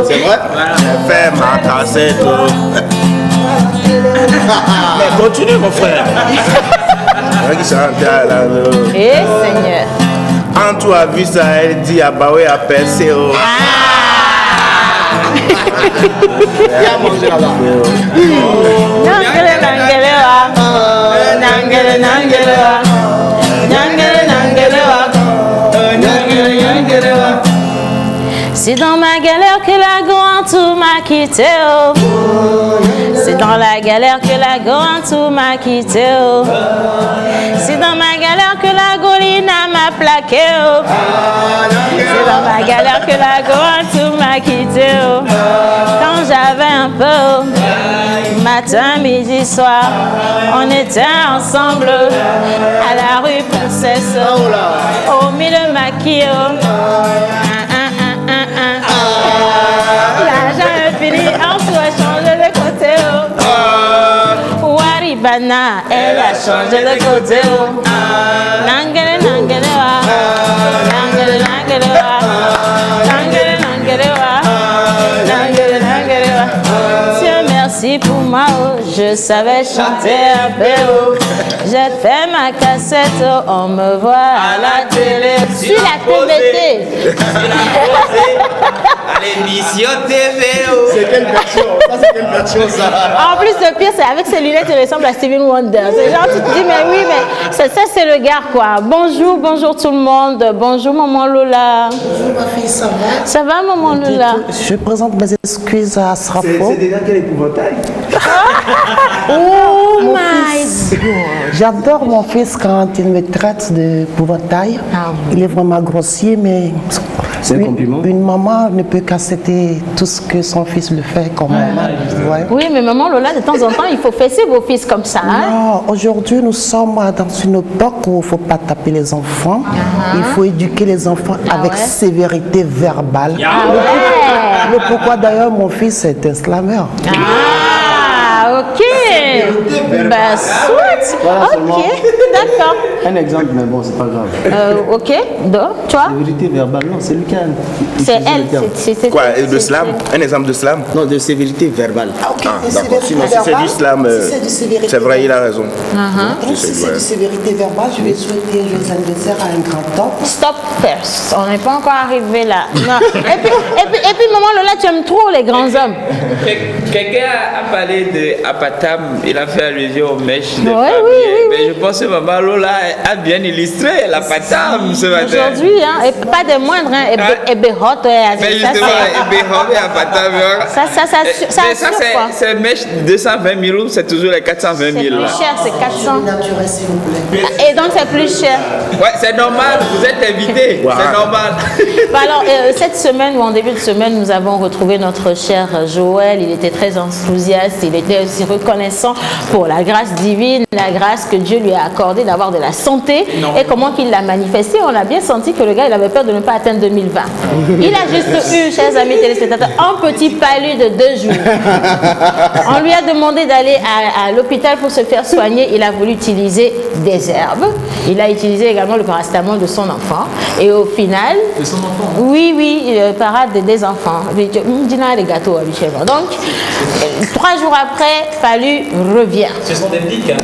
C'est vrai? J'ai fait ma cassette. Mais continue mon frère. Eh Seigneur. En tout a vu ça, elle dit à Baoué à percer. Viens manger là-bas. C'est dans ma galère que la grande tout m'a quitté. Oh. C'est dans la galère que la grande tout m'a quitté. Oh. C'est dans ma galère que la golina m'a plaqué. Oh. C'est dans ma galère que la grande tout m'a quitté. Oh. Quand j'avais un peu, oh. Matin, midi, soir, on était ensemble à la rue Princesse. Au milieu maquillé. On soit changé de côté. Waribana, elle a changé de côté. Nangere, nangere, wa. Nangere, nangere, wa. Nangere, nangere, wa. Nangere, nangere, wa. Dieu merci pour moi, oh. Je savais chanter un peu. Oh. J'ai fait ma cassette, oh. On me voit à la télé. Sur la TVT. À l'émission TV. C'est quelle version? Ça, c'est quelle version ça? En plus, le pire, c'est avec ses lunettes, il ressemble à Stevie Wonder. C'est genre, tu te dis, mais oui, mais ça c'est le gars, quoi. Bonjour, bonjour tout le monde. Bonjour, maman Lola. Bonjour, ma fille, ça va? Ça va, maman Lola? Je présente mes excuses à Srafo. C'est déjà quel épouvantail? Oh my God! J'adore mon fils quand il me traite d'épouvantail. Il est vraiment grossier, mais c'est un compliment. Une maman ne peut qu'accepter tout ce que son fils le fait comme maman. Ouais. Oui, mais maman Lola, de temps en temps, il faut fesser vos fils comme ça. Hein? Non, aujourd'hui, nous sommes dans une époque où il ne faut pas taper les enfants. Il faut éduquer les enfants avec sévérité verbale. Le pourquoi d'ailleurs mon fils est un slameur. Ah, ok. Ben, soit. Voilà, ok, d'accord. Un exemple, mais bon, c'est pas grave. Ok, donc, tu vois? Sévérité verbale, non, c'est lui qui a. C'est elle. C'est quoi, de slam? Un exemple de slam? Non, de sévérité verbale. D'accord. Sinon, si c'est du slam, c'est vrai, il a raison. Donc, si c'est de sévérité verbale, je vais souhaiter un joyeux anniversaire à un grand homme. Stop first. On n'est pas encore arrivé là. Non. Et puis, maman Lola, tu aimes trop les grands hommes. Quelqu'un a parlé de Apatam, il a fait allusion aux mèches de oui, famille. oui. Mais je pense que maman Lola a bien illustré l'Apatam ce matin. Aujourd'hui, hein, et pas des moindres, hein, et Behot, mais justement, Behot et Apatam. Ça, c'est mèche 220 000 c'est toujours les 420 000. C'est plus cher, c'est 400. Naturel, s'il vous plaît. Et donc, c'est plus cher. Ouais, c'est normal, vous êtes invité, c'est normal. Bah alors, cette semaine ou en début de semaine, nous avons retrouvé notre cher Joël. Il était très enthousiaste, il était aussi reconnaissant pour la grâce divine, la grâce que Dieu lui a accordée d'avoir de la santé et comment qu'il l'a manifesté. On a bien senti que le gars, il avait peur de ne pas atteindre 2020. Il a juste eu, chers amis téléspectateurs, un petit palu de 2 jours. On lui a demandé d'aller à l'hôpital pour se faire soigner. Il a voulu utiliser des herbes. Il a utilisé également le paracétamol de son enfant. Et au final... De son enfant? Oui, parade des enfants. Dîner des gâteaux habituellement. Donc, 3 jours après, Palu revient. Ce sont des pics, hein?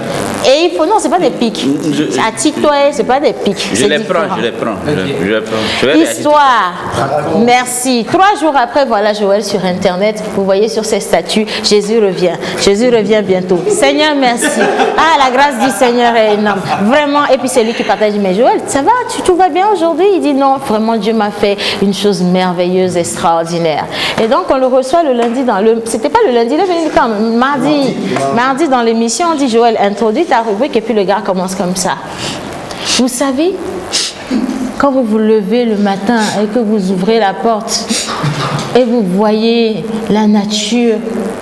Et il faut... Non, c'est pas des pics. À titoyer, c'est pas des pics. Je les prends. Histoire. Merci. 3 jours après, voilà Joël sur Internet. Vous voyez sur ses statuts, Jésus revient. Jésus revient bientôt. Seigneur, merci. Ah, la grâce du Seigneur est énorme. Vraiment. Et puis c'est lui qui partage. Mais Joël, ça va? Tout va bien aujourd'hui? Il dit non, vraiment Dieu m'a fait une chose merveilleuse, extraordinaire. Et donc on le reçoit le lundi dans le... C'était pas le lundi, là, mais quand mardi dans l'émission, on dit Joël, introduis ta rubrique et puis le gars commence comme ça. Vous savez, quand vous vous levez le matin et que vous ouvrez la porte, et vous voyez la nature,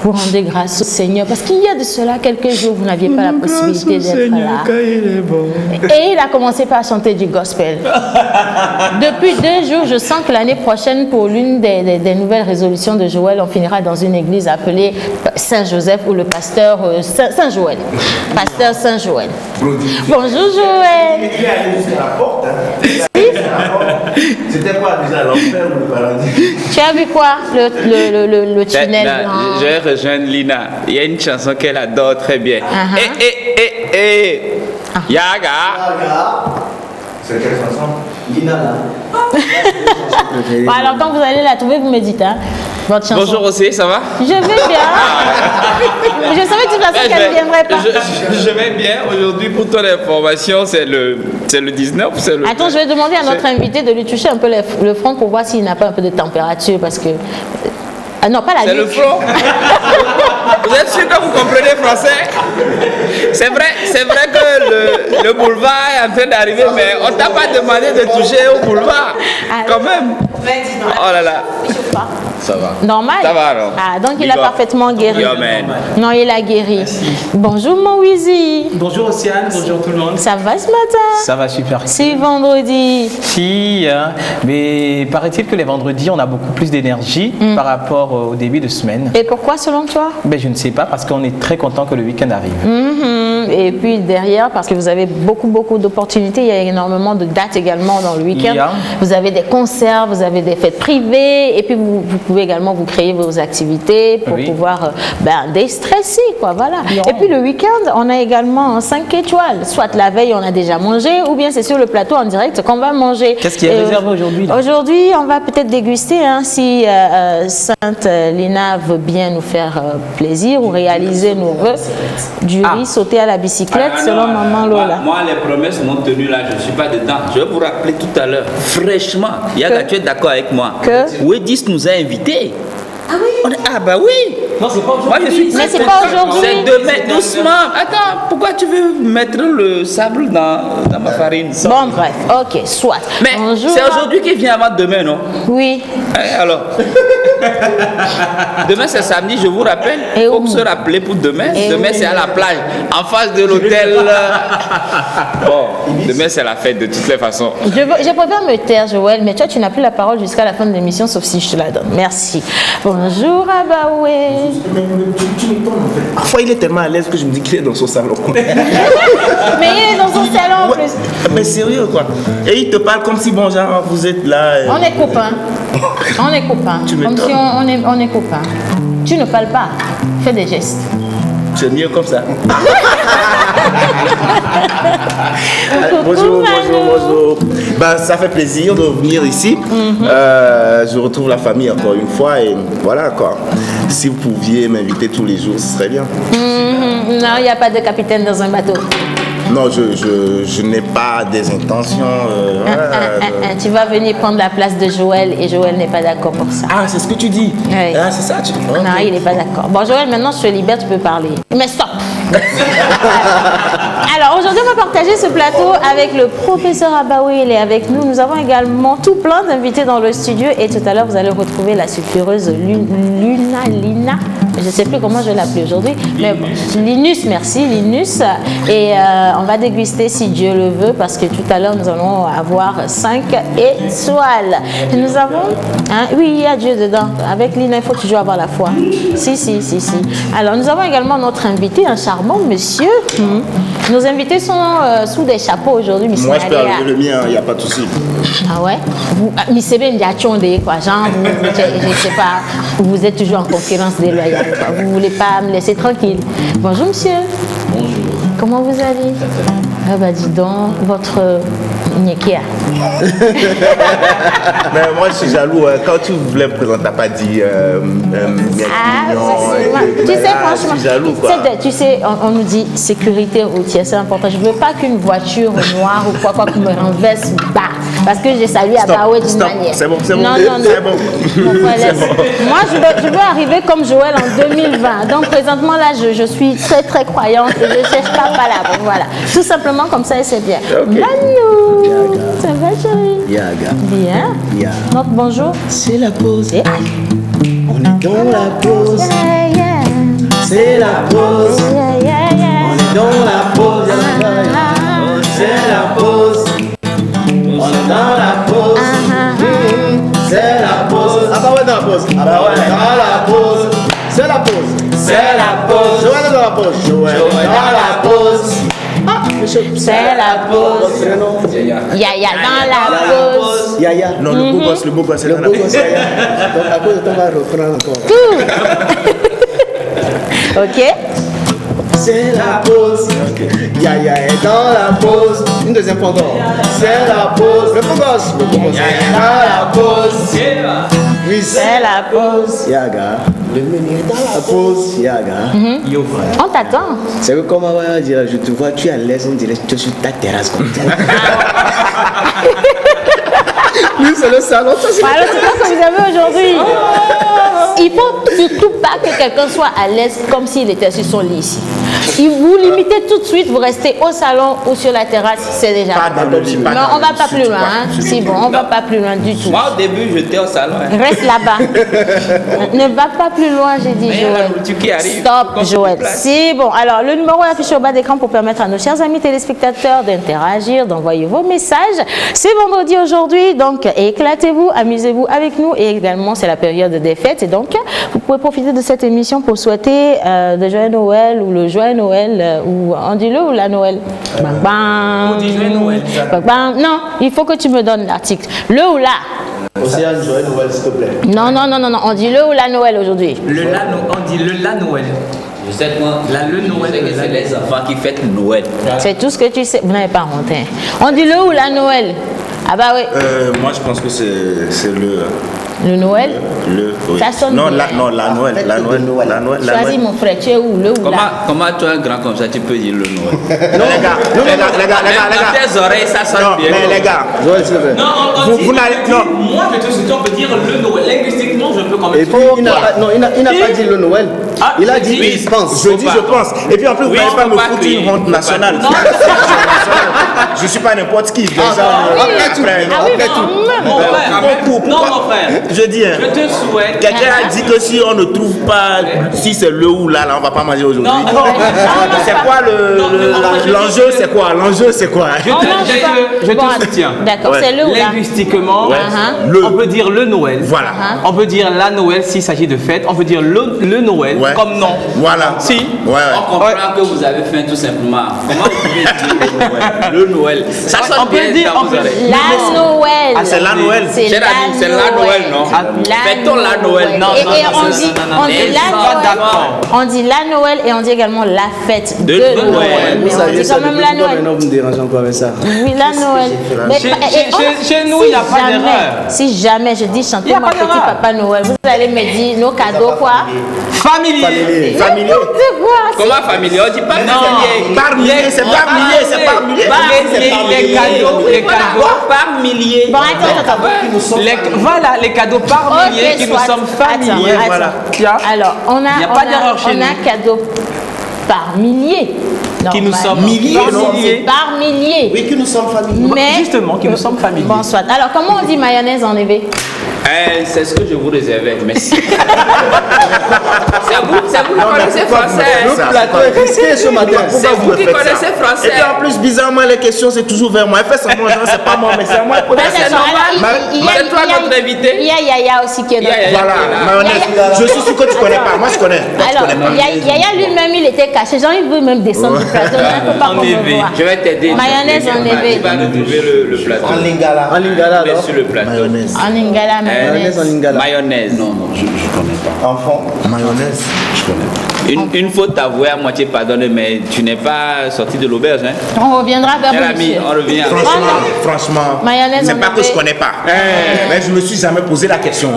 vous rendez grâce au Seigneur. Parce qu'il y a de cela quelques jours, vous n'aviez pas la possibilité d'être là. Et il a commencé par chanter du gospel. Depuis 2 jours, je sens que l'année prochaine, pour l'une des nouvelles résolutions de Joël, on finira dans une église appelée Saint-Joseph ou le pasteur Saint-Joël. Pasteur Saint-Joël. Bonjour Joël. Tu es allé jusqu'à la porte. C'était quoi déjà, l'enfer ou le paradis? Tu as vu quoi? Le tunnel. Je vais rejoindre Lina. Il y a une chanson qu'elle adore très bien. Yaga. C'est quelle chanson? Lina là. Bon, alors quand vous allez la trouver, vous me dites. Hein, votre chanson. Bonjour aussi, ça va? Je vais bien. Je savais de toute façon qu'elle ne viendrait pas. Je vais bien. Aujourd'hui, pour ton information, c'est le 19. Attends, je vais demander à notre invité de lui toucher un peu le front pour voir s'il n'a pas un peu de température. Parce que. Ah non, pas la nuque. C'est le front. Vous êtes sûr que vous comprenez français? C'est vrai que le boulevard est en train d'arriver, mais on t'a pas demandé de toucher au boulevard. Quand même. Oh là là. Ça va. Normal. Ça va alors. Ah, donc il a parfaitement guéri. Amen. Non, il a guéri. Merci. Bonjour mon Wizy. Bonjour Océane, bonjour tout le monde. Ça va ce matin? Ça va super. C'est vendredi. Si, hein, mais paraît-il que les vendredis, on a beaucoup plus d'énergie par rapport au début de semaine. Et pourquoi selon toi? Ben, je ne sais pas, parce qu'on est très content que le week-end arrive. Et puis derrière, parce que vous avez beaucoup d'opportunités, il y a énormément de dates également dans le week-end. Yeah. Vous avez des concerts, vous avez des fêtes privées, et puis vous pouvez également vous créer vos activités pour pouvoir déstresser, quoi, voilà. Et puis le week-end, on a également 5 étoiles. Soit la veille, on a déjà mangé, ou bien c'est sur le plateau en direct qu'on va manger. Qu'est-ce qui est réservé aujourd'hui? Aujourd'hui, on va peut-être déguster, hein, si Sainte Lina veut bien nous faire plaisir ou réaliser nos vœux, du riz sauté à la bicyclette, selon maman Lola. Moi, les promesses non tenues là, je ne suis pas dedans. Je vais vous rappeler tout à l'heure, fraîchement, Yaga, tu es d'accord avec moi? Wedis nous a invités. Ah oui? Bah oui. Non, c'est pas aujourd'hui. Moi, je suis Mais c'est pas aujourd'hui. C'est demain, doucement. Attends, pourquoi tu veux mettre le sable dans ma farine? Bon, bref, ok, soit. Mais c'est aujourd'hui qui vient avant demain, non? Oui. Alors, demain c'est samedi, je vous rappelle. Il faut se rappeler pour demain. Demain c'est à la plage, en face de l'hôtel. Bon, demain c'est la fête de toutes les façons. Je préfère me taire, Joël, mais toi tu n'as plus la parole jusqu'à la fin de l'émission, sauf si je te la donne. Merci. Bonjour Abaoué. Tu m'étonnes en fait. Parfois il est tellement à l'aise que je me dis qu'il est dans son salon. Mais il est dans son salon en plus. Mais sérieux quoi. Et il te parle comme si bon genre vous êtes là. On est copains. On est copains. Comme si on est copains. Tu ne parles pas. Fais des gestes. C'est mieux comme ça. Bonjour. Ben, ça fait plaisir de venir ici. Je retrouve la famille encore une fois et voilà quoi. Si vous pouviez m'inviter tous les jours, ce serait bien. Non, il n'y a pas de capitaine dans un bateau. Non, je n'ai pas des intentions. Tu vas venir prendre la place de Joël et Joël n'est pas d'accord pour ça. Ah, c'est ce que tu dis. Oui. Ah, c'est ça. Okay. Non, il n'est pas d'accord. Bon, Joël, maintenant je te libère, tu peux parler. Mais stop. Alors, aujourd'hui, on va partager ce plateau avec le professeur Abaoué. Il est avec nous. Nous avons également tout plein d'invités dans le studio et tout à l'heure, vous allez retrouver la sulfureuse Lina. Je ne sais plus comment je vais l'appeler aujourd'hui. Mais bon, Linus, merci, Linus. Et on va déguster si Dieu le veut parce que tout à l'heure, nous allons avoir 5 étoiles. Et nous avons... Hein, oui, il y a Dieu dedans. Avec Lina, il faut toujours avoir la foi. Si. Alors, nous avons également notre invité, un charmant monsieur. Nos invités sont sous des chapeaux aujourd'hui. Moi, je peux enlever le mien, il n'y a pas de souci. Ah ouais? Mais c'est bien, quoi. Genre, je ne sais pas, vous êtes toujours en concurrence déloyale. Vous ne voulez pas me laisser tranquille. Bonjour, monsieur. Bonjour. Comment vous allez? Ah bah dis donc, votre Nyekia. Mais moi, je suis jaloux. Quand tu voulais me présenter, tu n'as pas dit tu sais, franchement, je suis jaloux, quoi. Tu sais, on nous dit sécurité routière, c'est important. Je ne veux pas qu'une voiture noire ou quoi me renverse. Parce que j'ai salué Abaoué d'une manière. C'est bon, c'est bon. Non, non, non. C'est bon. Mon frère, laisse. Moi, je veux arriver comme Joël en 2020. Donc, présentement, là, je suis très, très croyante et je ne cherche pas là. Voilà. Tout simplement comme ça et c'est bien. Manu, ça va, chérie? Yaga. Bien. Ya. Donc, bonjour. C'est la pause. Et On est dans la pause. C'est la pause. On est dans la pause. C'est la pause. On est dans la pause. C'est la pause. Ah bah ouais, dans la pause. Ah bah ouais, dans la pause. C'est la pause. C'est la pause. Joël est dans la pause. Joël est dans la pause. C'est la pause. Yaya dans la pause. Yaya. Non, le beau gosse, c'est Le dans beau la gosse, Yaya. Donc à cause de ton, on va reprendre encore. Ok. C'est la pause. Yaya est dans la pause. Une deuxième fois encore. C'est la pause. Le beau gosse. Le beau gosse. Yaya est dans la pause. Oui, C'est la pause. Yaga. Le menu est dans la pause. Yaga. On t'attend. C'est que comme on va dire, je te vois, tu es à l'aise, on dirait que tu es sur ta terrasse comme ça. Lui, c'est le salon. Ça, c'est Alors, c'est quoi que vous avez aujourd'hui? Il faut surtout pas que quelqu'un soit à l'aise comme s'il était sur son lit ici. Si vous limitez tout de suite, vous restez au salon ou sur la terrasse, c'est déjà. Pas dans le lit, pas Non, dans on le va lit, pas plus surtout loin. pas, Hein. surtout C'est bon, on va pas plus loin du tout. Moi, au début, j'étais au salon. Hein. Reste là-bas. Ne va pas plus loin, j'ai dit, Mais il y a la Joël. nourriture qui arrive. Stop, Qu'on se Joël. déplace. C'est bon. Alors, le numéro est affiché au bas d'écran pour permettre à nos chers amis téléspectateurs d'interagir, d'envoyer vos messages. C'est vendredi aujourd'hui, donc éclatez-vous, amusez-vous avec nous. Et également, c'est la période des fêtes. Et donc, vous pouvez profiter de cette émission pour souhaiter de joyeux Noël ou le joyeux Noël ou on dit le ou la Noël. Bang, bang. On dit joyeux Noël. Bang, bang. Non, il faut que tu me donnes l'article. Le ou la? Océane, Joël Noël, s'il te plaît. Non, non, non, non, non. On dit le ou la Noël aujourd'hui. On dit le la Noël. Je sais que moi, Le Noël, je sais que c'est les enfants qui fêtent Noël. C'est tout ce que tu sais. Vous n'avez pas honte. Hein. On dit le ou la Noël? Ah bah oui. Moi, je pense que c'est le. Le Noël? Oui. Ça sonne non, bien. la Noël. La Noël. La Noël. Choisis mon frère, tu es où? Le ou la? Comment tu es un grand comme ça, tu peux dire le Noël? Les gars. Dans tes oreilles, ça sonne Non, bien. mais les gars. Joël, s'il te plaît. Vous n'allez. Non. Moi, je te soutiens, on peut dire le Noël. Linguistiquement, je peux quand même. Et puis, il n'a pas dit le Noël. Ah, Il a il dit dit- il pense. Je dis, je pense. Et puis en plus, vous Oui, n'allez pas faut me pas foutre crier, une honte faut pas nationale. Je suis pas n'importe qui. Déjà, Après tout. après, Ah oui, mais après tout. Mon frère, Pourquoi- non, mon frère. Je dis, hein, Je te souhaite. quelqu'un a dit que si on ne trouve pas, si c'est le ou là, on va pas manger aujourd'hui. Non, non, C'est quoi Non, mais moi, je dis l'enjeu? que- C'est quoi? L'enjeu, c'est quoi? Je On te- mange je- pas. je te Bon, soutiens. D'accord, Ouais. c'est le ou la? Linguistiquement, Le. on peut dire le Noël. Voilà. On peut dire la Noël s'il s'agit de fête. On peut dire le Noël Ouais. comme non. Voilà. Si. Ouais. On comprend que vous avez faim tout simplement. Comment vous pouvez dire le Noël? Le Noël. Ça On sonne peut bien dire- dans on vos peut- oreilles. La Noël. Ah, c'est la Noël. C'est J'ai la dit, c'est la Noël, non? Fêtons la Noël. Non, Et non, et non, on non, dit non, non, on dit non, la non, Noël. d'accord. On dit la Noël et on dit également la fête De de Noël. Noël. Mais Vous on saviez dit ça quand même depuis la longtemps, Noël. maintenant vous me dérangez encore avec ça. Oui, la Noël. Mais- Chez- et chez- on- chez nous, il n'y a si pas jamais- d'erreur. Si jamais je dis Il y chanter a mon pas petit d'erreur. Papa Noël, vous allez me dire nos cadeaux quoi? Familier. Familier. C'est quoi? Comment familier? On dit pas familier. Par millier, c'est par millier, c'est par millier. Les cadeaux, les cadeaux. Par millier. Bon, attends. Voilà, les cadeaux par Ok, milliers qui nous soit. sommes familiers. Attends, Voilà. attends. Tiens. Alors, on a, Il y a on pas a- d'erreur chez on a nous. cadeaux par milliers. Qui nous sommes Milliers, C'est familiers. par milliers. Oui, que nous sommes familiers. Mais, Justement, qui nous sommes familiers. bon, soit. Alors, comment on dit mayonnaise en éveil? C'est ce que je vous réservais. Merci. C'est vous qui connaissez français. Le plateau est risqué ce matin. C'est vous qui connaissez Et français. puis en plus, bizarrement, les questions, c'est toujours vers moi. Elle fait semblant, genre, c'est pas moi, mais c'est à moi. Ben, c'est d'accord. normal. Alors, il y a- C'est toi il y a- notre invité. Il y a Yaya aussi qui est notre. Yaya. Voilà, mayonnaise. Je suis sûr que tu connais pas. Moi, je connais. Toi, tu Alors, connais pas. Yaya lui-même, il était caché. Genre, il veut même descendre du plateau. Il ne peut pas En qu'on me éveil. voit. Je vais t'aider. Mayonnaise en éveil. Tu vas nous trouver le plateau. En lingala. En lingala On est alors. sur le plateau. Mayonnaise. En lingala, Mayonnaise en mayonnaise. lingala. Mayonnaise. Non, je connais pas. Enfant. Mayonnaise. Une faute avouée à moitié pardonnée, mais tu n'es pas sorti de l'auberge. Hein? On reviendra vers Cher vous, ami, monsieur. on revient. Franchement, Mayonnaise c'est en pas que je éveil. connais pas. Mais je me suis jamais posé la question.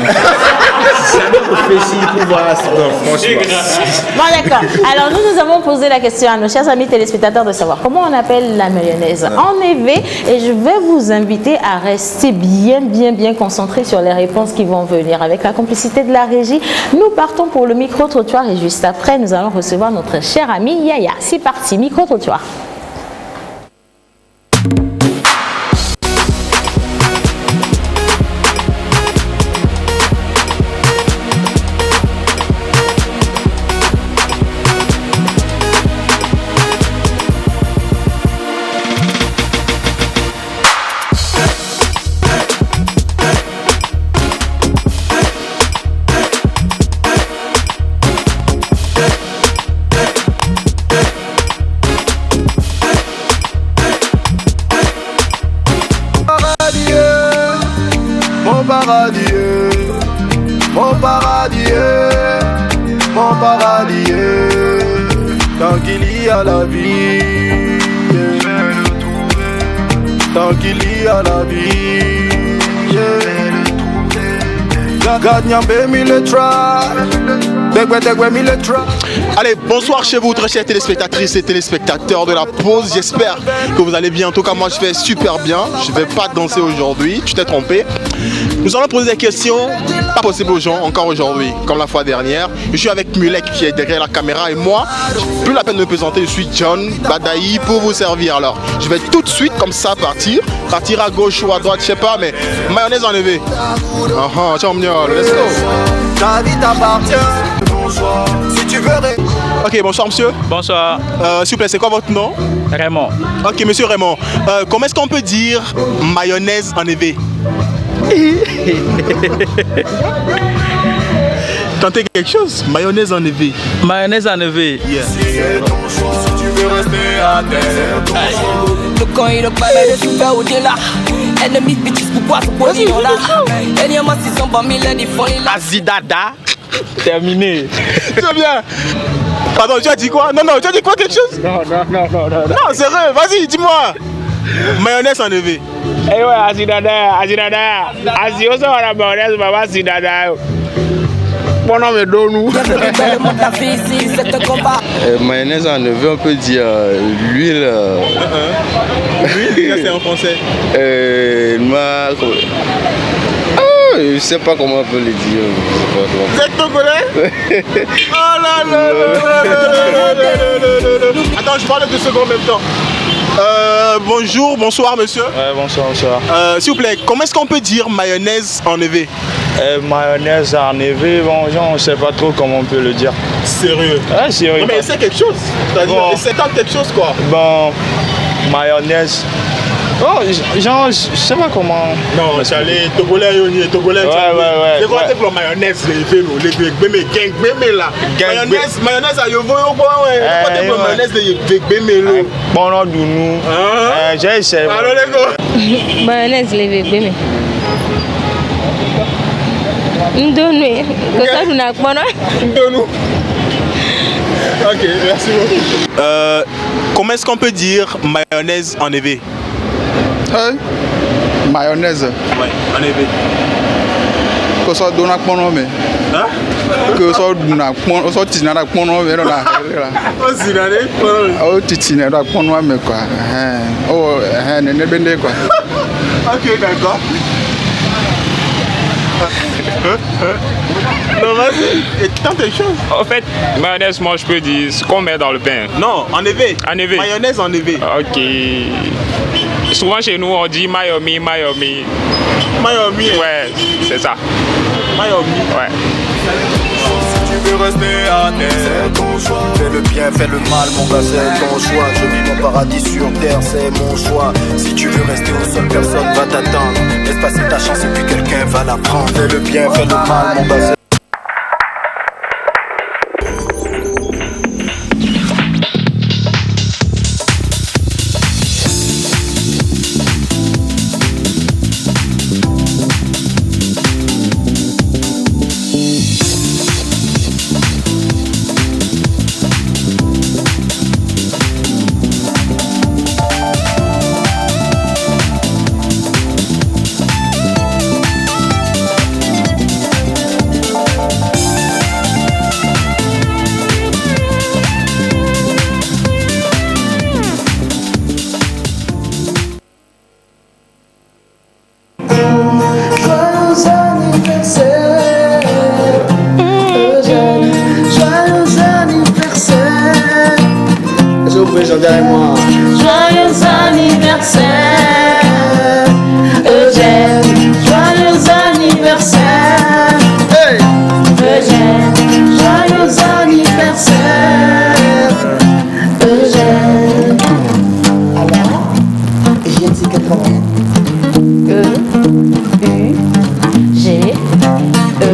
réfléchir pour voir. Non, franchement. Bon, d'accord. Alors, nous avons posé la question à nos chers amis téléspectateurs de savoir comment on appelle la mayonnaise enlevée. Et je vais vous inviter à rester bien concentrés sur les réponses qui vont venir. Avec la complicité de la régie, nous partons pour le micro-trottoir et juste après, nous allons recevoir notre cher ami Yaya. C'est parti, micro-trottoir. Tant qu'il y a la vie, tant qu'il y a la vie, allez, bonsoir chez vous, très chères téléspectatrices et téléspectateurs de la pause. J'espère que vous allez bien. En tout cas, moi, je vais super bien. Je vais pas danser aujourd'hui. Tu t'es trompé. Nous allons poser des questions pas possibles aux gens encore aujourd'hui, comme la fois dernière. Je suis avec Mulek qui est derrière la caméra et moi, plus la peine de me présenter, je suis John Badaï pour vous servir. Alors, je vais tout de suite comme ça partir à gauche ou à droite, je sais pas, mais mayonnaise enlevée. Ciao, let's go. Ta vie t'appartient, bonsoir, si tu veux. Ok, bonsoir monsieur. Bonsoir. S'il vous plaît, c'est quoi votre nom? Raymond. Ok, monsieur Raymond. Comment est-ce qu'on peut dire mayonnaise enlevée? Tentez quelque chose. Mayonnaise enlevée. Mayonnaise enlevée. Yeah. C'est ton choix, si tu veux rester à terre. Le camp il ne permet de tout faire au-delà. Ennemis bitches pourquoi se poser là. Dernièrement 600 000 ils font les Azidada. Terminé. Très bien. Pardon, tu as dit quoi? Non, tu as dit quoi quelque chose? Non. Non, sérieux, vas-y, dis-moi. Mayonnaise enlevée. Eh ouais, Azidada. Azio ça on a mayonnaise, maman Azidada. Bon nom me donne nous. Mayonnaise enlevée, on peut dire l'huile. L'huile, c'est en français. Je sais pas comment on peut le dire. Vous êtes togolais? Oh là là. Attends, je parle 2 secondes en même temps. Bonjour, bonsoir monsieur. Bonsoir. S'il vous plaît, comment est-ce qu'on peut dire mayonnaise enlevée? Mayonnaise enlevée, bon, on ne sait pas trop comment on peut le dire. Sérieux? Sérieux. Non, mais c'est quelque chose. C'est quelque chose quoi. Bon, mayonnaise. Oh, genre, je sais pas comment. Non, j'allais Togolais. Ouais. C'est quoi la mayonnaise? Les là. Mayonnaise à Yovo, mayonnaise de bon, non, nous. J'ai essayé. Alors, les gars. Mayonnaise, les bébés. Ndonu. Ok, merci beaucoup. Comment est-ce qu'on peut dire mayonnaise enlevée? Mayonnaise. Ouais, enlevée. Que ça donne à quoi mais. Hein? Que ça donne à quoi? Ça tient à quoi mais là. Oh, c'est là. Oh, tu tiens à quoi mais quoi? Oh, n'est bendé quoi. Ok, d'accord. Non, vas-y, tente des choses. En fait, mayonnaise, moi je peux dire ce qu'on met dans le pain. Non, enlevé. Mayonnaise enlevée. Ok. Souvent chez nous on dit mayomi. Mayomi. Ouais, c'est ça. Mayomi. Ouais. Si tu veux rester à terre, c'est ton choix. Fais le bien, fais le mal, mon gars, c'est ton choix. Je vis mon paradis sur terre, c'est mon choix. Si tu veux rester au sol, personne va t'attendre. Laisse passer ta chance et puis quelqu'un va la prendre. Fais le bien, fais le mal, mon gars, derrière moi. Joyeux anniversaire, Eugène. Joyeux anniversaire, Eugène. Joyeux anniversaire, Eugène. Alors, j'ai dit 80. E, U, G, E,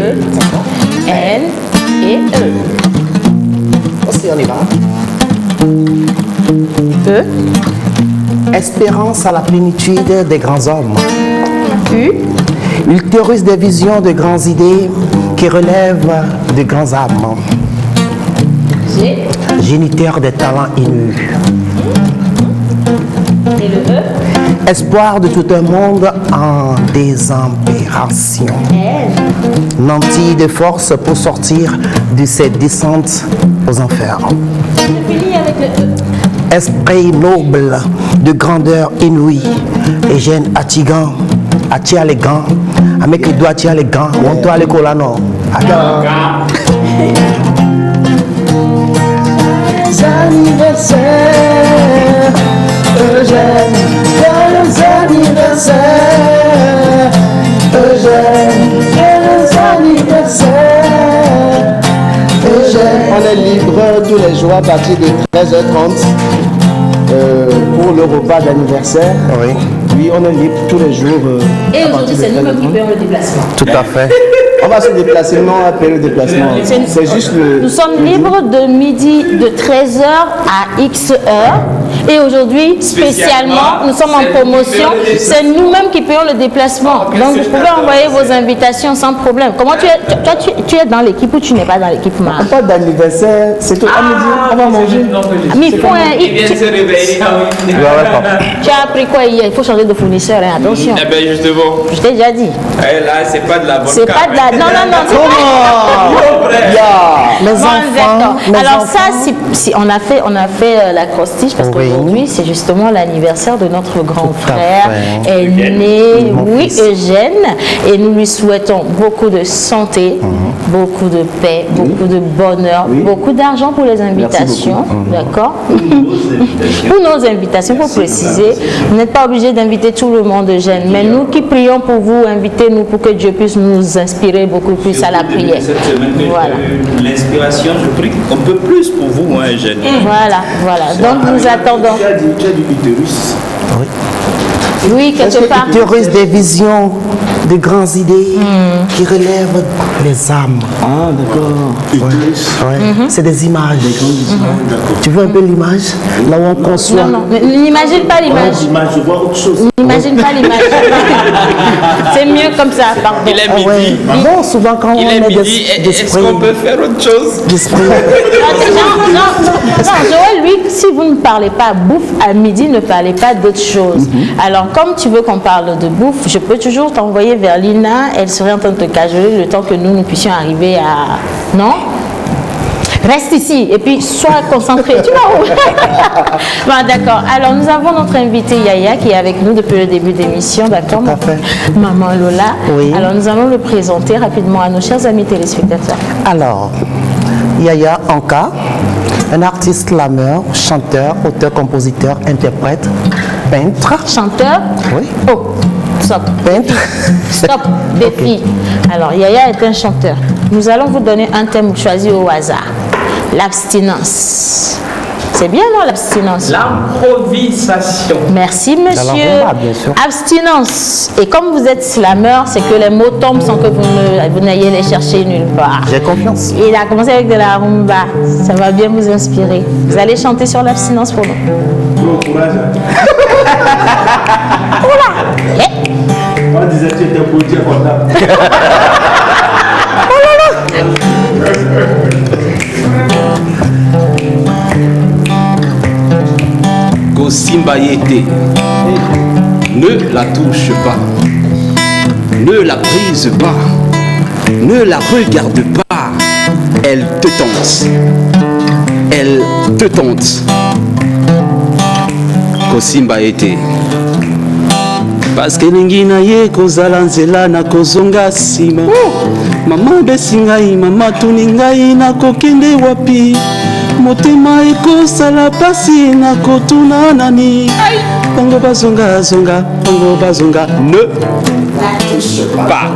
N et E. Aussi, on y va. E, Espérance à la plénitude des grands hommes. U, Ultérus des visions de grandes idées qui relèvent de grands âmes. G, Géniteur des talents inus. et le E, Espoir de tout un monde en désempération. N. Nanti de force pour sortir de ces descentes aux enfers. Je finis avec le E. Esprit noble de grandeur inouïe. Et jeune Atigan, Atia les gants. Avec les doigts, Atia les gants. On doit aller colano. Anniversaire, Eugène. Joyeux anniversaire, Eugène. Joyeux anniversaire, Eugène. On est libre tous les jours à partir de 13h30 pour le repas d'anniversaire. Oui. Oui, on est libre tous les jours. Et aujourd'hui, c'est nous-mêmes qui payons le déplacement. Tout à fait. On va se déplacer, non, on va payer le déplacement. C'est juste le. Nous sommes libres de midi, de 13h à X heures. Et aujourd'hui, spécialement, nous sommes en promotion. C'est nous-mêmes qui payons le déplacement. Donc, vous pouvez envoyer vos invitations sans problème. Comment tu es, toi, tu es dans l'équipe ou tu n'es pas dans l'équipe, Marc? On parle d'anniversaire, c'est tout. À midi, on va manger. Mais il faut un. Il vient de se réveiller. Tu as appris quoi hier? Il faut changer de fournisseur, hein, attention. Eh bien, justement. Je t'ai déjà dit. Eh, là, c'est pas de la bonne C'est pas de la. Non, non, non, c'est pas. Les Bon, enfants. d'accord. les Alors enfants. ça, si on a fait l'acrostiche parce qu'aujourd'hui c'est justement l'anniversaire de notre grand frère est né, oui, Eugène, et nous lui souhaitons beaucoup de santé, beaucoup de paix, beaucoup de bonheur, beaucoup d'argent pour les invitations, d'accord? Pour nos invitations, pour préciser, vous n'êtes pas obligé d'inviter tout le monde, Eugène, mais nous qui prions pour vous, invitez-nous pour que Dieu puisse nous inspirer beaucoup plus à la prière. Cette semaine, Voilà. l'inspiration, je prie qu'on peut plus pour vous, hein, Eugène. Voilà, voilà. Donc nous attendons. Tu as dit utérus. Oui, quelque part. Utérus des visions de grandes idées qui relèvent les âmes. Ah, d'accord. Utérus. Ouais. C'est des images. Tu vois un peu l'image? Là où on conçoit. Non, non, n'imagine pas l'image. Je vois autre chose. N'imagine pas l'image. C'est mieux comme ça, pardon. Il est midi. Ouais. Bon, souvent quand Il on est est midi. Est-ce qu'on peut faire autre chose? Non, Joël, lui, si vous ne parlez pas bouffe à midi, ne parlez pas d'autre chose. Alors, comme tu veux qu'on parle de bouffe, je peux toujours t'envoyer vers Lina. Elle serait en train de te cajoler le temps que nous puissions arriver à... Non? Reste ici et puis sois concentré. Tu vois où? Bon, d'accord. Alors, nous avons notre invité Yaya qui est avec nous depuis le début d'émission. D'accord? Tout à fait. Maman Lola. Oui. Alors, nous allons le présenter rapidement à nos chers amis téléspectateurs. Alors, Yaya Anka, un artiste slameur, chanteur, auteur, compositeur, interprète, peintre. Chanteur? Oui. Oh, stop. Peintre. Stop, défi. Alors, Yaya est un chanteur. Nous allons vous donner un thème choisi au hasard. L'abstinence. C'est bien, non, l'abstinence? L'improvisation. Merci, monsieur. Bien sûr. Abstinence. Et comme vous êtes slammer, c'est que les mots tombent sans que vous n'ayez les chercher nulle part. J'ai confiance. Il a commencé avec de la rumba. Ça va bien vous inspirer. Vous allez chanter sur l'abstinence pour nous. Bon courage. Oula! Eh. On disait que tu étais produit comptable. Simba Yete, ne la touche pas, ne la brise pas, ne la regarde pas, elle te tente, elle te tente. Kosimba Yete, parce que ningina ye kozala nzela na kozonga sima, mama besingai, mama tuningai na kokende wapi. motema ekosala pasi na kotuna nani bango bazongazonga bango bazonga ne pas.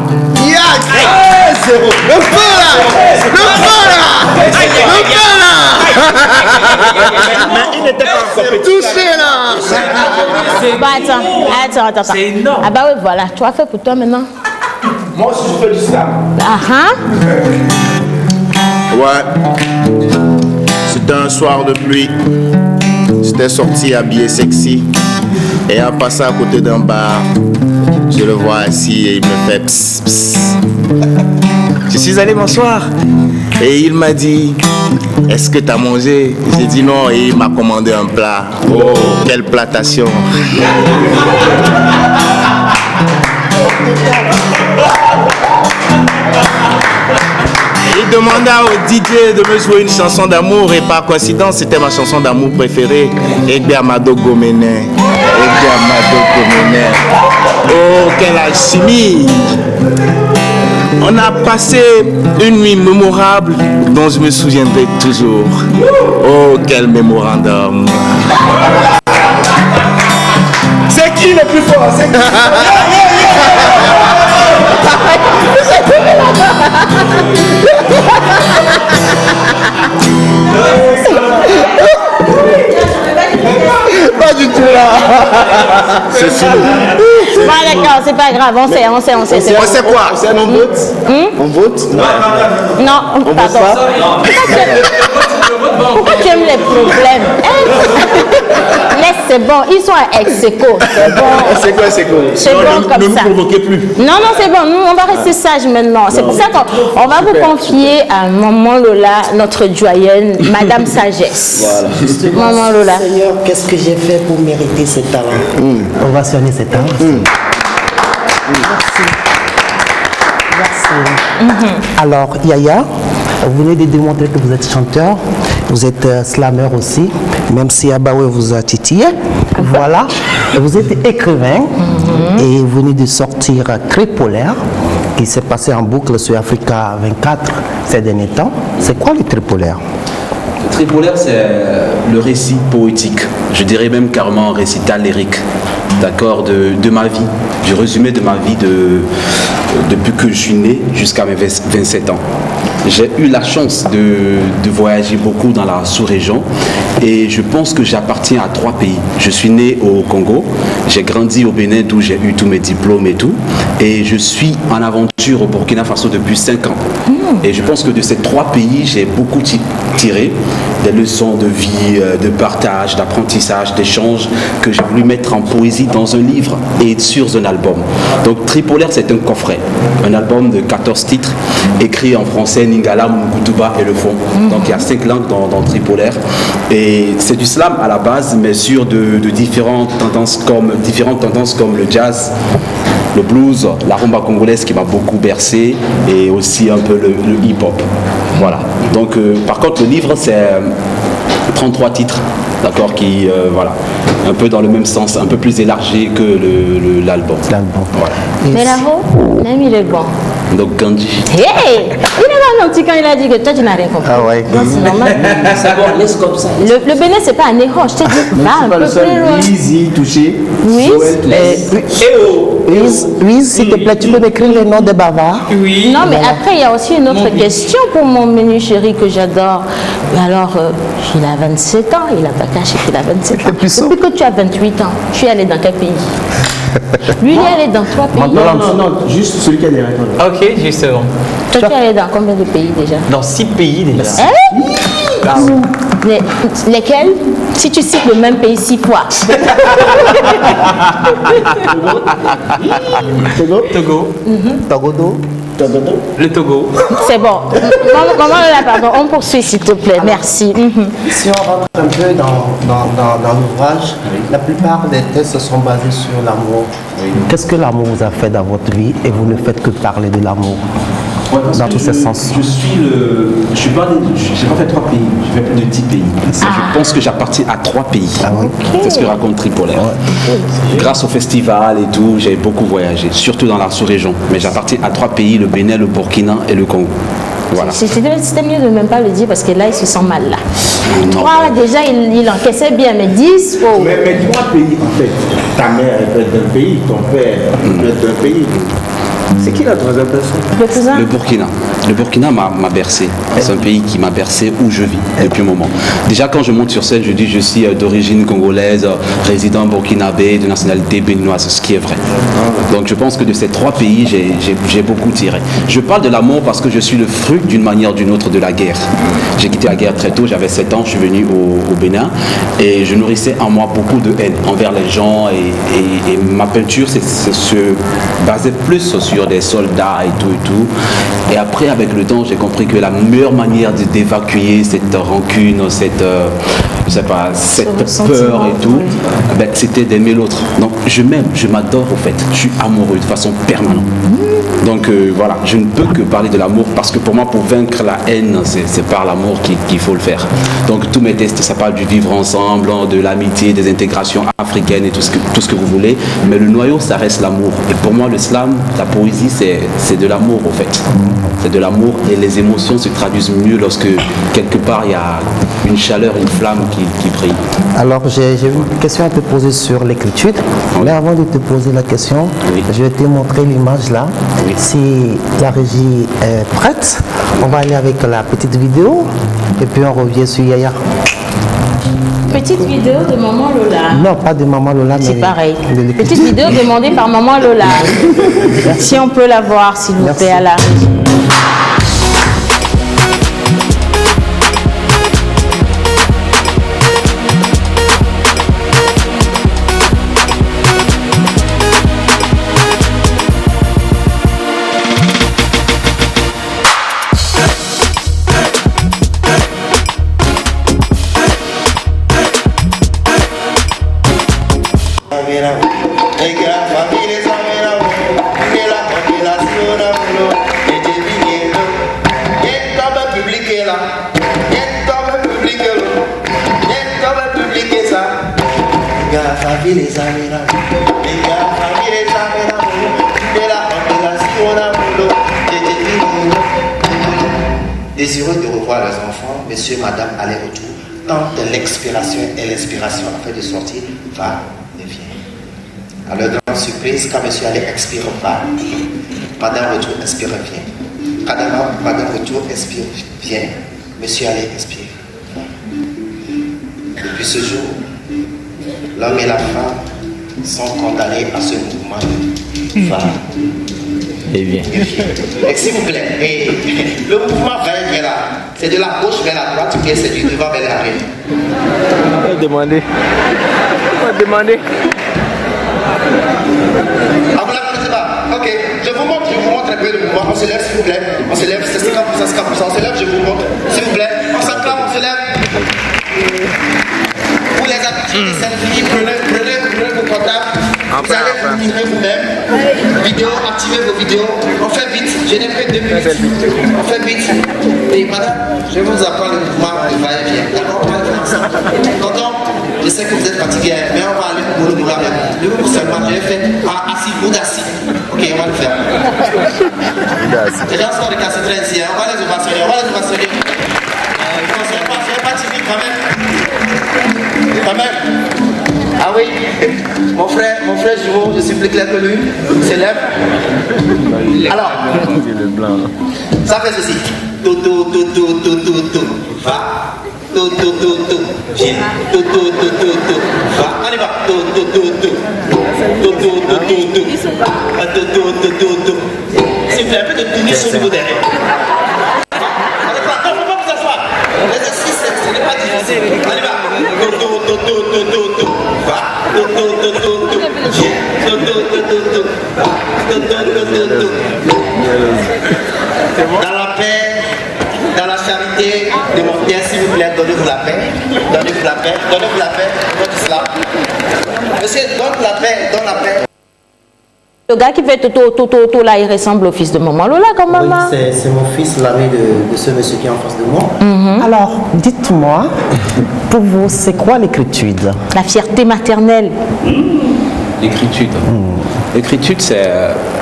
Zéro. Le feu là. Mais il n'était pas encore touché là. Bah attends. C'est énorme. Ah bah oui, voilà. Tu as fait pour toi maintenant. Moi aussi je fais du slam. Ouais. C'était un soir de pluie. J'étais sorti habillé sexy. Et en passant à côté d'un bar, je le vois assis et il me fait pss pss. Je suis allé m'asseoir et il m'a dit: est-ce que tu as mangé? J'ai dit non et il m'a commandé un plat. Oh, quelle platation! Il demanda au DJ de me jouer une chanson d'amour et par coïncidence c'était ma chanson d'amour préférée. Egbe Amado Gomene. Oh, quelle alchimie! On a passé une nuit mémorable dont je me souviendrai toujours. Oh, quel mémorandum! C'est qui le plus fort? C'est qui? Pas du tout là. C'est sûr. Bon d'accord, c'est pas grave, on sait. On sait quoi? On vote? On vote? Non, pardon. Pourquoi tu aimes les problèmes? Laisse, c'est bon, ils sont à ex-écho. C'est bon. C'est quoi, c'est quoi? C'est bon comme ça. Ne nous provoquez plus. Non, c'est bon, nous on va rester sages maintenant. C'est pour ça qu'on va vous confier à Maman Lola, notre doyenne, Madame Sagesse. Voilà. Maman Lola. Seigneur, qu'est-ce que j'ai fait pour mériter ce talent? On va sonner ce talent. Merci. Alors, Yaya, vous venez de démontrer que vous êtes chanteur, vous êtes slammer aussi, même si Abaoué vous a titillé. Voilà. Vous êtes écrivain et vous venez de sortir Tripolaire, qui s'est passé en boucle sur Africa 24 ces derniers temps. C'est quoi le Tripolaire? Tripolaire, c'est le récit poétique, je dirais même carrément un récital lyrique, d'accord, de ma vie, du résumé de ma vie depuis que je suis né jusqu'à mes 27 ans. J'ai eu la chance de voyager beaucoup dans la sous-région et je pense que j'appartiens à 3 pays. Je suis né au Congo, j'ai grandi au Bénin d'où j'ai eu tous mes diplômes et tout, et je suis en aventure au Burkina Faso depuis 5 ans. Et je pense que de ces 3 pays, j'ai beaucoup tiré des leçons de vie, de partage, d'apprentissage, d'échange que j'ai voulu mettre en poésie dans un livre et sur un album. Donc Tripolaire, c'est un coffret, un album de 14 titres écrits en français, Lingala, Mukutuba et le fond. Donc il y a 5 langues dans Tripolaire. Et c'est du slam à la base, mais sur de différentes tendances comme le jazz, le blues, la rumba congolaise qui m'a beaucoup bercé et aussi un peu le hip-hop. Voilà. Donc par contre le livre c'est 33 titres, d'accord, qui voilà, un peu dans le même sens, un peu plus élargi que l'album. Voilà. Mais là-haut, l'ami il est bon. Donc Gandhi. Hey, il est pas menti quand il a dit que toi tu n'as rien compris. Ah ouais. Non, c'est normal. C'est bon, laisse comme ça. Le Bénin c'est pas un héros, je t'ai dit. Va un peu plus loin. Easy, touché. Oui. Oui, s'il te plaît, tu peux m'écrire le nom de Bavard? Oui. Non, mais après, il y a aussi une autre question pour mon menu chéri que j'adore. Alors, il a 27 ans, il n'a pas caché qu'il a 27 ans. Depuis que tu as 28 ans, tu es allé dans quel pays? Lui, il est allé dans 3 pays. Non, juste celui qui a des réponses. Ok, justement. Toi, tu es allé dans combien de pays déjà? Dans 6 pays déjà. Ah oui. Lesquels? Si tu cites le même pays 6 fois. Togo. Le Togo. C'est bon. Maman là, pardon, on poursuit s'il te plaît. Merci. Si on rentre un peu dans l'ouvrage, la plupart des textes sont basés sur l'amour. Qu'est-ce que l'amour vous a fait dans votre vie et vous ne faites que parler de l'amour? Dans tous ces sens. J'ai pas fait 3 pays, j'ai fait plus de 10 pays. Je pense que j'appartiens à 3 pays. C'est ce que raconte Tripolaire. Grâce au festival et tout, j'ai beaucoup voyagé, surtout dans la sous-région. Mais j'appartiens à 3 pays, le Bénin, le Burkina et le Congo. Voilà. C'était mieux de ne même pas le dire parce que là, il se sent mal là. 3, déjà, il encaissait bien, mais 10, oh. Mais dis-moi, pays, en fait, ta mère est d'un pays, ton père est d'un pays. C'est qui la troisième personne? Le Burkina. Le Burkina m'a bercé. C'est un pays qui m'a bercé où je vis depuis un moment. Déjà, quand je monte sur scène, je dis je suis d'origine congolaise, résident burkinabé, de nationalité béninoise, ce qui est vrai. Donc je pense que de ces 3 pays, j'ai beaucoup tiré. Je parle de l'amour parce que je suis le fruit d'une manière ou d'une autre de la guerre. J'ai quitté la guerre très tôt, j'avais 7 ans, je suis venu au Bénin et je nourrissais en moi beaucoup de haine envers les gens et ma peinture se basait plus sur des soldats et tout. Et après, avec le temps, j'ai compris que la meilleure manière d'évacuer cette rancune, cette peur et tout, c'était d'aimer l'autre. Donc je m'aime, je m'adore au fait. Je suis amoureux de façon permanente. Donc voilà, je ne peux que parler de l'amour parce que pour moi, pour vaincre la haine, c'est par l'amour qu'il faut le faire. Donc tous mes textes, ça parle du vivre ensemble, de l'amitié, des intégrations africaines et tout ce que vous voulez. Mais le noyau, ça reste l'amour. Et pour moi, le slam, la poésie, c'est de l'amour au fait. C'est de l'amour et les émotions se traduisent mieux lorsque quelque part il y a une chaleur, une flamme qui brille. Alors j'ai une question à te poser sur l'écriture. Mais avant de te poser la question, je vais te montrer l'image là. Si la régie est prête, on va aller avec la petite vidéo et puis on revient sur Yaya. Petite vidéo de Maman Lola. Non, pas de Maman Lola, mais... C'est pareil. Petite vidéo demandée par Maman Lola. Si on peut la voir, s'il vous plaît, à la régie. Désireux de revoir les enfants, monsieur, madame, aller-retour, tant de l'expiration et l'inspiration afin de sortir, va et vient. À leur grande surprise, quand monsieur allait expire, va. Madame retour, expire, vient. Madame retour, expire, vient. Monsieur allait expire. Depuis ce jour, l'homme et la femme sont condamnés à ce mouvement de va. Et bien. Et s'il vous plaît, et le mouvement va là, c'est de la gauche vers la droite, ou c'est du devant vers l'arrière. On va demander. Ah, vous la connaissez pas? Ok, je vous montre un peu le mouvement. On se lève, s'il vous plaît. On se lève, c'est 50%, 50%. On se lève, je vous montre. S'il vous plaît, on s'acclame, on se lève. Pour les activités selfie, prenez vos portables. Vous allez vous filmer vous-même. Vidéo, activez vos vidéos. On fait vite. Je n'ai que 2 minutes. On fait vite. Et madame, je vais vous apprendre le mouvement de va-et-vient. D'accord? On va le faire ensemble. Tonton, je sais que vous êtes fatigué, mais on va aller pour le boulot avec vous. Le boulot seulement, je vais faire assis, bout d'assis. Ok, on va le faire. Les gens sont récalcitrants ici. On va les ovationner. Soyez pas timide quand même. Quand même. Ah oui, mon frère Jumeau, je suis plus clair que lui, s'élève. Alors, ça fait ceci. To, va. To, viens. To, va. On y va. To. S'il vous plaît, un peu de tourner sur le niveau derrière. Non, faut pas vous asseoir. L'exercice, ce n'est pas difficile. On y va. To, va. Dans la paix, dans la charité, demandez s'il vous plaît, donnez-vous la paix. Donnez-vous la paix. Votre islam. Monsieur, donne la paix. Le gars qui fait toto là, il ressemble au fils de Maman Lola quand même. Oui, c'est mon fils, l'ami de ce monsieur qui est en face de moi. Alors, dites-moi, pour vous, c'est quoi l'écriture? La fierté maternelle. L'écriture. L'écriture,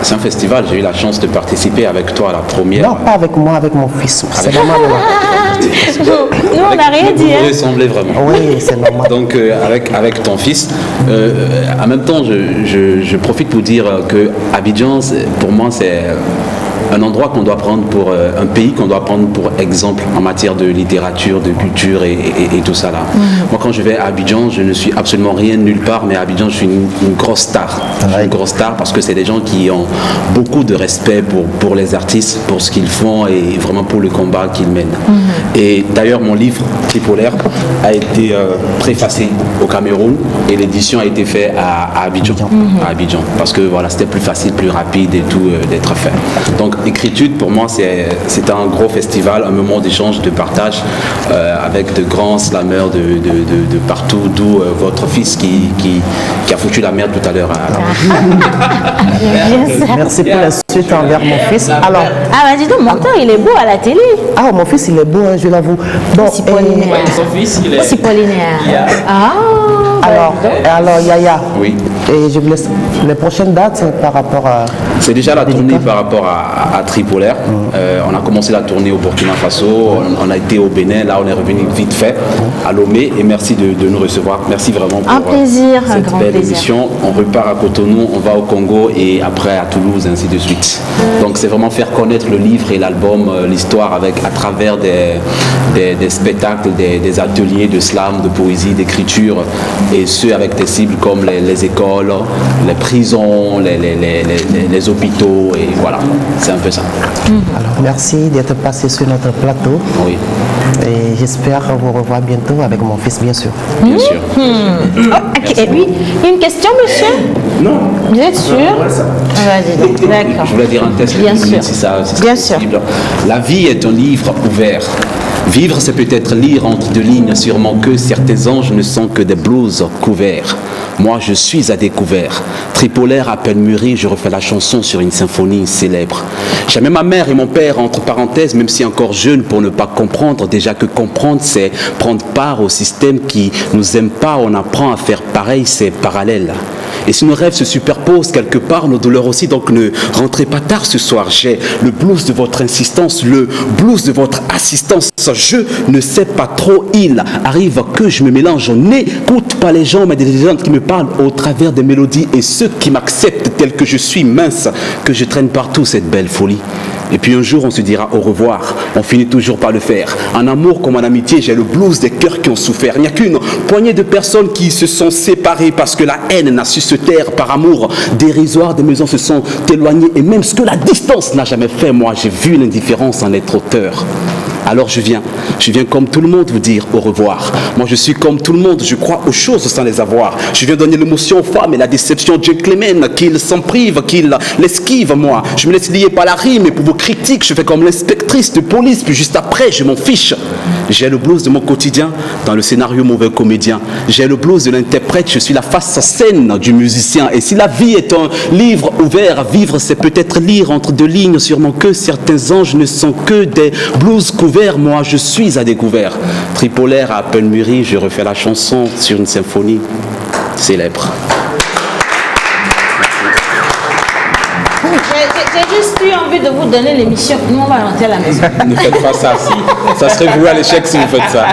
c'est un festival. J'ai eu la chance de participer avec toi à la première. Non, pas avec moi, avec mon fils. C'est normal. Nous, on n'a rien dit. Vous ressemblez vraiment. Oui, c'est normal. Donc, avec ton fils, en même temps, je profite pour dire que Abidjan, pour moi, c'est un endroit qu'on doit prendre pour un pays qu'on doit prendre pour exemple en matière de littérature, de culture et tout ça là. Moi, quand je vais à Abidjan, je ne suis absolument rien nulle part, mais à Abidjan, je suis une grosse star. Je suis une grosse star parce que c'est des gens qui ont beaucoup de respect pour les artistes, pour ce qu'ils font et vraiment pour le combat qu'ils mènent. Et d'ailleurs, mon livre Tripolaire a été préfacé au Cameroun et l'édition a été faite à Abidjan. À Abidjan, parce que voilà, c'était plus facile, plus rapide et tout d'être fait. Donc, Écritude, pour moi, c'est un gros festival, un moment d'échange, de partage avec de grands slameurs de partout, d'où votre fils qui a foutu la merde tout à l'heure. Merci pour la suite envers mon fils. Alors, dis donc, mon père, il est beau à la télé. Ah, mon fils, il est beau, hein, je l'avoue. Bon, Son fils, il est... C'est Paulinaire. Alors, Yaya. Oui. Et je vous laisse les prochaines dates par rapport à... C'est déjà la tournée par rapport à Tripolaire. On a commencé la tournée au Burkina Faso, on a été au Bénin, là on est revenu vite fait à Lomé et merci de nous recevoir. Merci vraiment pour un plaisir, cette un grand belle plaisir. émission. On repart à Cotonou, on va au Congo et après à Toulouse, ainsi de suite. Donc c'est vraiment faire connaître le livre et l'album, l'histoire à travers des spectacles, des ateliers de slam, de poésie, d'écriture et ce avec des cibles comme les écoles, les prisons, les hôpitaux et voilà, c'est un peu ça. Alors, merci d'être passé sur notre plateau. Oui. Et j'espère vous revoir bientôt avec mon fils, bien sûr. Bien sûr. Et puis, une question, monsieur? Non. Vous êtes sûr? Vas-y, d'accord. Je voulais dire un test. Bien sûr. Si ça Bien possible. sûr. La vie est un livre ouvert. Vivre, c'est peut-être lire entre deux lignes, sûrement que certains anges ne sont que des blouses couverts. Moi, je suis à découvert. Tripolaire à peine mûri, je refais la chanson sur une symphonie célèbre. J'aimais ma mère et mon père, entre parenthèses, même si encore jeune pour ne pas comprendre. Déjà que comprendre, c'est prendre part au système qui nous aime pas. On apprend à faire pareil, c'est parallèle. Et si nos rêves se superposent quelque part, nos douleurs aussi, donc ne rentrez pas tard ce soir. J'ai le blues de votre insistance, le blues de votre assistance. Je ne sais pas trop, il arrive que je me mélange. On n'écoute pas les gens, mais des gens qui me parlent au travers des mélodies et ceux qui m'acceptent tel que je suis mince, que je traîne partout cette belle folie. Et puis un jour on se dira au revoir, on finit toujours par le faire. En amour comme en amitié, j'ai le blues des cœurs qui ont souffert. Il n'y a qu'une poignée de personnes qui se sont séparées parce que la haine n'a su se taire. Par amour dérisoire, des maisons se sont éloignées et même ce que la distance n'a jamais fait, moi j'ai vu l'indifférence en être auteur. Alors je viens comme tout le monde vous dire au revoir. Moi je suis comme tout le monde, je crois aux choses sans les avoir. Je viens donner l'émotion aux femmes et la déception gentleman, qu'ils s'en privent, qu'ils l'esquivent. Moi je me laisse lier par la rime et pour vos critiques je fais comme l'inspectrice de police, puis juste après je m'en fiche. J'ai le blues de mon quotidien dans le scénario mauvais comédien. J'ai le blues de l'interprète, je suis la face scène du musicien. Et si la vie est un livre ouvert, vivre c'est peut-être lire entre deux lignes, sûrement que certains anges ne sont que des blues couverts. Moi je suis à découvert. Tripolaire à peine mûri, je refais la chanson sur une symphonie célèbre. J'ai juste eu envie de vous donner l'émission. Nous, on va rentrer à la maison. Ne faites pas ça. Ça serait voué à l'échec si vous faites ça.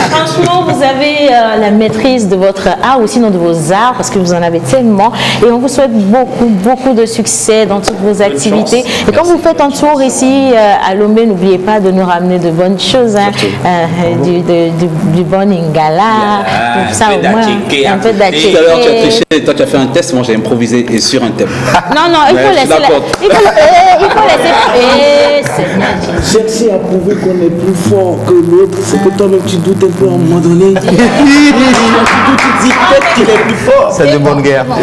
Franchement, vous avez la maîtrise de votre art ou sinon de vos arts parce que vous en avez tellement. Et on vous souhaite beaucoup de succès dans toutes vos activités. Et quand vous faites un tour ici à Lomé, n'oubliez pas de nous ramener de bonnes choses. Hein, du bon ingala. Ça au moins. Un peu d'attiqué. Tout à l'heure, tu as triché. Toi, tu as fait un test. Moi, j'ai improvisé et sur un thème. Non, il faut laisser. Il faut laisser. Chercher à prouver qu'on est plus fort que l'autre, c'est que toi-même tu doutes un peu à un moment donné. Tu dis peut-être qu'il est plus fort. C'est de bonne guerre. Bon,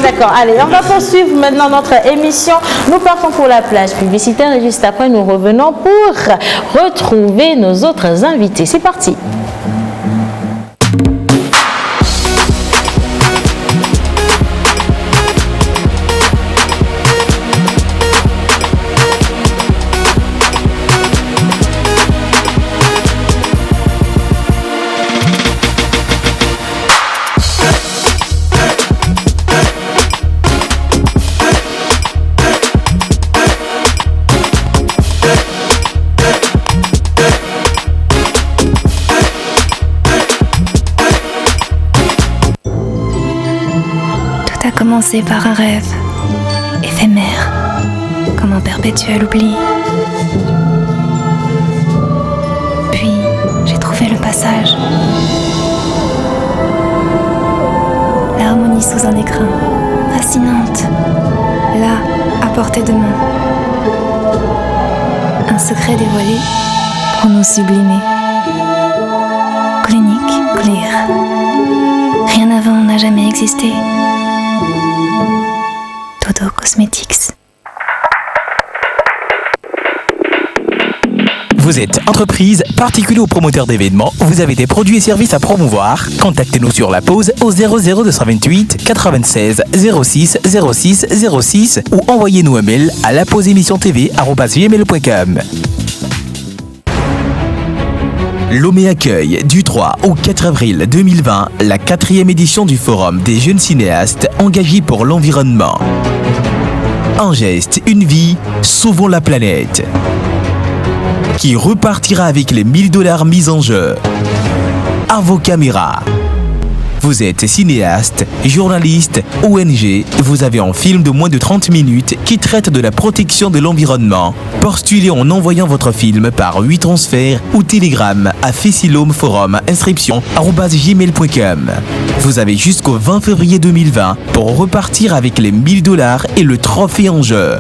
d'accord. Allez, on va poursuivre maintenant notre émission. Nous partons pour la plage publicitaire et juste après, nous revenons pour retrouver nos autres invités. C'est parti. commencé par un rêve éphémère, comme un perpétuel oubli. Puis, j'ai trouvé le passage. L'harmonie sous un écrin, fascinante, là, à portée de main. Un secret dévoilé pour nous sublimer. Clinique, clear. Rien avant n'a jamais existé. Dodo Cosmetics. Vous êtes entreprise, particulier ou promoteur d'événements, vous avez des produits et services à promouvoir. Contactez-nous sur la pause au 00228 96 06 06 06 ou envoyez-nous un mail à lapauseémissiontv@gmail.com. Lomé accueille du 3 au 4 avril 2020 la 4e édition du Forum des jeunes cinéastes engagés pour l'environnement. Un geste, une vie, sauvons la planète. Qui repartira avec les $1000 mis en jeu. À vos caméras. Vous êtes cinéaste, journaliste, ONG, vous avez un film de moins de 30 minutes qui traite de la protection de l'environnement. Postulez en envoyant votre film par 8 transferts ou télégramme à Fessilome Forum inscription @gmail.com. Vous avez jusqu'au 20 février 2020 pour repartir avec les $1000 et le trophée en jeu.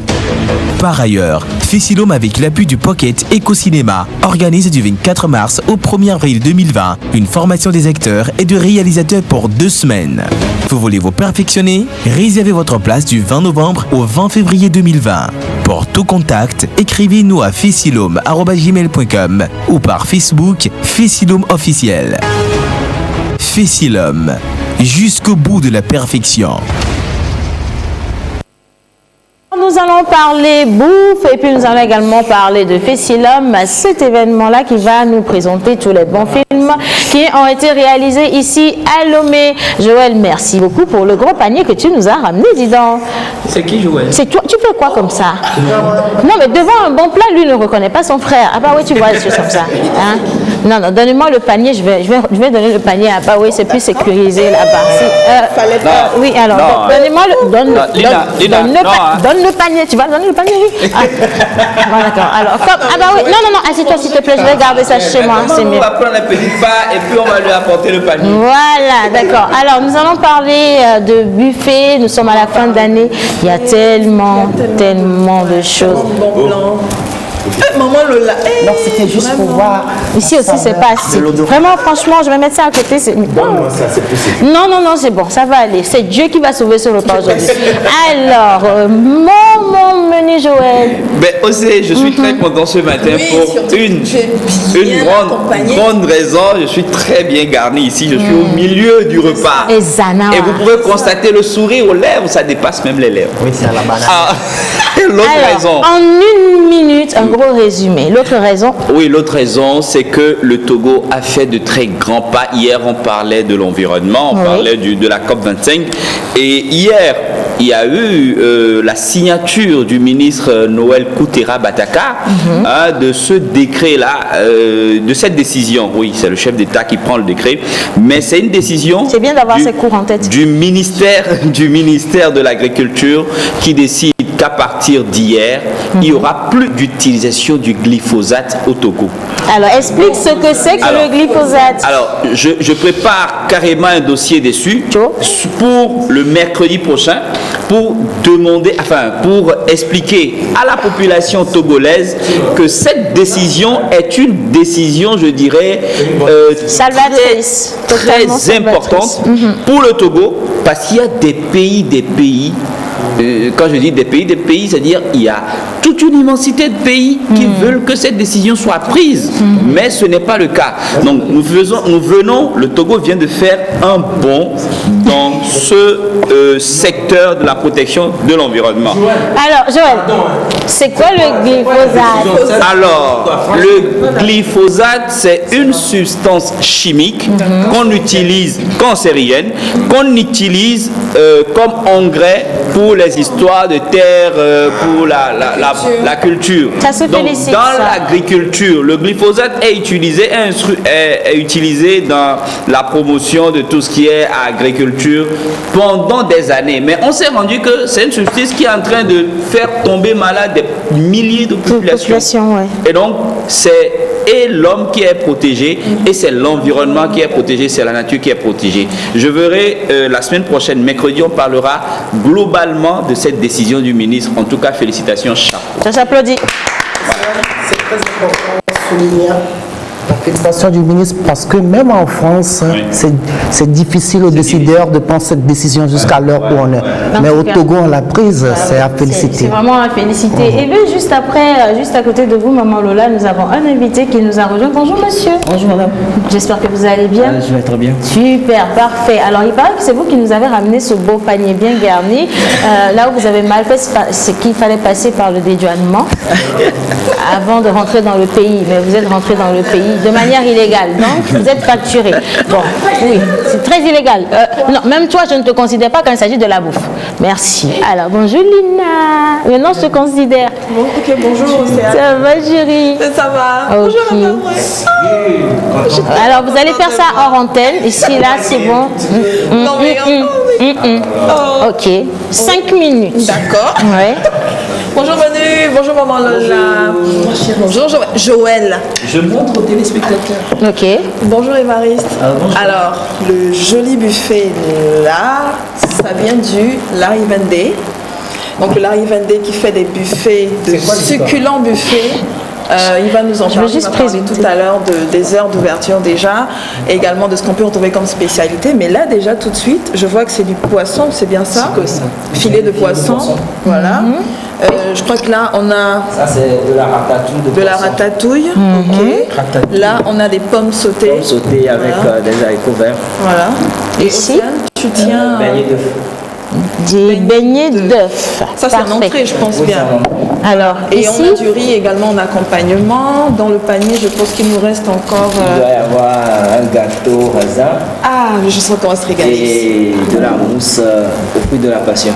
Par ailleurs, Fessilome avec l'appui du Pocket Éco-Cinéma organise du 24 mars au 1er avril 2020 une formation des acteurs et de réalisateurs pour 2 semaines. Vous voulez vous perfectionner? Réservez votre place du 20 novembre au 20 février 2020. Pour tout contact, écrivez-nous à fessilome@gmail.com ou par Facebook Fessilome officiel. Fessilome, jusqu'au bout de la perfection. Nous allons parler bouffe et puis nous allons également parler de Fessilome, cet événement-là qui va nous présenter tous les bons films qui ont été réalisés ici à Lomé. Joël, merci beaucoup pour le gros panier que tu nous as ramené, dis donc. C'est qui Joël? C'est toi, tu fais quoi comme ça? Non mais devant un bon plat, lui ne reconnaît pas son frère. Ah bah oui, tu vois des choses comme ça. Hein? Non, donnez-moi le panier, je vais donner le panier à bah oui, c'est plus sécurisé là-bas. Oui, alors, donnez-moi le... Donne le panier, tu vas donner le panier? Ah. Bon, d'accord. Alors, ah bah oui, non, assieds-toi s'il te plaît, je vais garder ça chez moi, c'est mieux. On va prendre la petite part et puis on va lui apporter le panier. Voilà, d'accord. Alors, nous allons parler de buffet, nous sommes à la fin d'année, il y a tellement de choses. Maman Lola. Non, c'était juste pour voir. Ici aussi, c'est pas assez. Vraiment, franchement, je vais mettre ça à côté. Non, c'est bon, ça va aller. C'est Dieu qui va sauver ce repas aujourd'hui. Alors, mon menu Joël. Ben, Osé, je suis très content ce matin pour une grande raison. Je suis très bien garni ici. Je suis au milieu du repas. Et vous pouvez constater le sourire aux lèvres, ça dépasse même les lèvres. Oui, c'est à la banane. L'autre raison. En une minute, un gros résumé. L'autre raison? Oui, l'autre raison, c'est que le Togo a fait de très grands pas. Hier, on parlait de l'environnement, on parlait de la COP25. Et hier, il y a eu la signature du ministre Noël Koutera-Bataka de ce décret-là, de cette décision. Oui, c'est le chef d'État qui prend le décret, mais c'est une décision. C'est bien d'avoir ces cours en tête. Du ministère de l'Agriculture qui décide qu'à partir d'hier, il n'y aura plus d'utilisation du glyphosate au Togo. Alors, explique ce que c'est que le glyphosate. Alors, je prépare carrément un dossier dessus pour le mercredi prochain pour expliquer à la population togolaise que cette décision est une décision, je dirais, salvatrice, très importante pour le Togo, parce qu'il y a des pays, quand je dis des pays, c'est-à-dire il y a toute une immensité de pays qui veulent que cette décision soit prise, mais ce n'est pas le cas. Donc le Togo vient de faire un bond dans ce secteur de la protection de l'environnement. Alors, Joël, c'est quoi le glyphosate? Alors, le glyphosate, c'est une substance chimique qu'on utilise, cancérienne, qu'on utilise comme engrais pour les histoires de terre, pour la la culture. Ça se Donc, félicite, dans ça. l'agriculture, le glyphosate est utilisé dans la promotion de tout ce qui est agriculture pendant des années. Mais on s'est rendu que c'est une substance qui est en train de faire tomber malade des milliers de populations. Et donc, c'est l'homme qui est protégé et c'est l'environnement qui est protégé, c'est la nature qui est protégée. Je verrai la semaine prochaine, mercredi, on parlera globalement de cette décision du ministre. En tout cas, félicitations, chapeau. Ça s'applaudit. C'est très important de souligner la félicitation du ministre parce que même en France, c'est difficile aux décideurs de prendre cette décision jusqu'à l'heure où on est. Mais au Togo, on l'a prise, c'est à féliciter. C'est vraiment à féliciter. Et bien, juste après, juste à côté de vous, Maman Lola, nous avons un invité qui nous a rejoint. Bonjour, monsieur. Bonjour, madame. J'espère que vous allez bien. Je vais très bien. Super, parfait. Alors, il paraît que c'est vous qui nous avez ramené ce beau panier bien garni. Là où vous avez mal fait, c'est qu'il fallait passer par le dédouanement avant de rentrer dans le pays. Mais vous êtes rentré dans le pays de manière illégale. Donc, vous êtes facturé. Bon, oui, c'est très illégal. Non, même toi, je ne te considère pas quand il s'agit de la bouffe. Merci. Alors, bonjour Lina. Maintenant, je te considère. Bon, ok, bonjour. Ça va, chérie? Ça va. Ok. Bonjour, madame. Alors, vous allez faire ça hors antenne. Ici, là, c'est bon. Non, mais Ok. 5 minutes. D'accord. Ouais. Bonjour Manu, bonjour maman Lola. Bonjour Joël. Je montre aux téléspectateurs. Ok. Bonjour Évariste. Bonjour. Alors, le joli buffet là, ça vient du Larry Vendée. Donc le Larry Vendée qui fait des buffets, de succulents buffets. Il va nous en parler, tout à l'heure des heures d'ouverture déjà, et également de ce qu'on peut retrouver comme spécialité. Mais là déjà tout de suite, je vois que c'est du poisson, c'est bien ça? Filet de poisson, voilà. Je crois que là on a... Ça c'est de la ratatouille. De la ratatouille, ok. Là on a des pommes sautées. Pommes sautées avec des haricots verts. Voilà. Et ici, tu tiens... Des beignets d'œufs. Ça, c'est une entrée, je pense bien. Alors, et ici, on a du riz également en accompagnement. Dans le panier, je pense qu'il nous reste encore... Il doit y avoir un gâteau raisin. Ah, je sens qu'on va se régaler. Et de la mousse au fruit de la passion.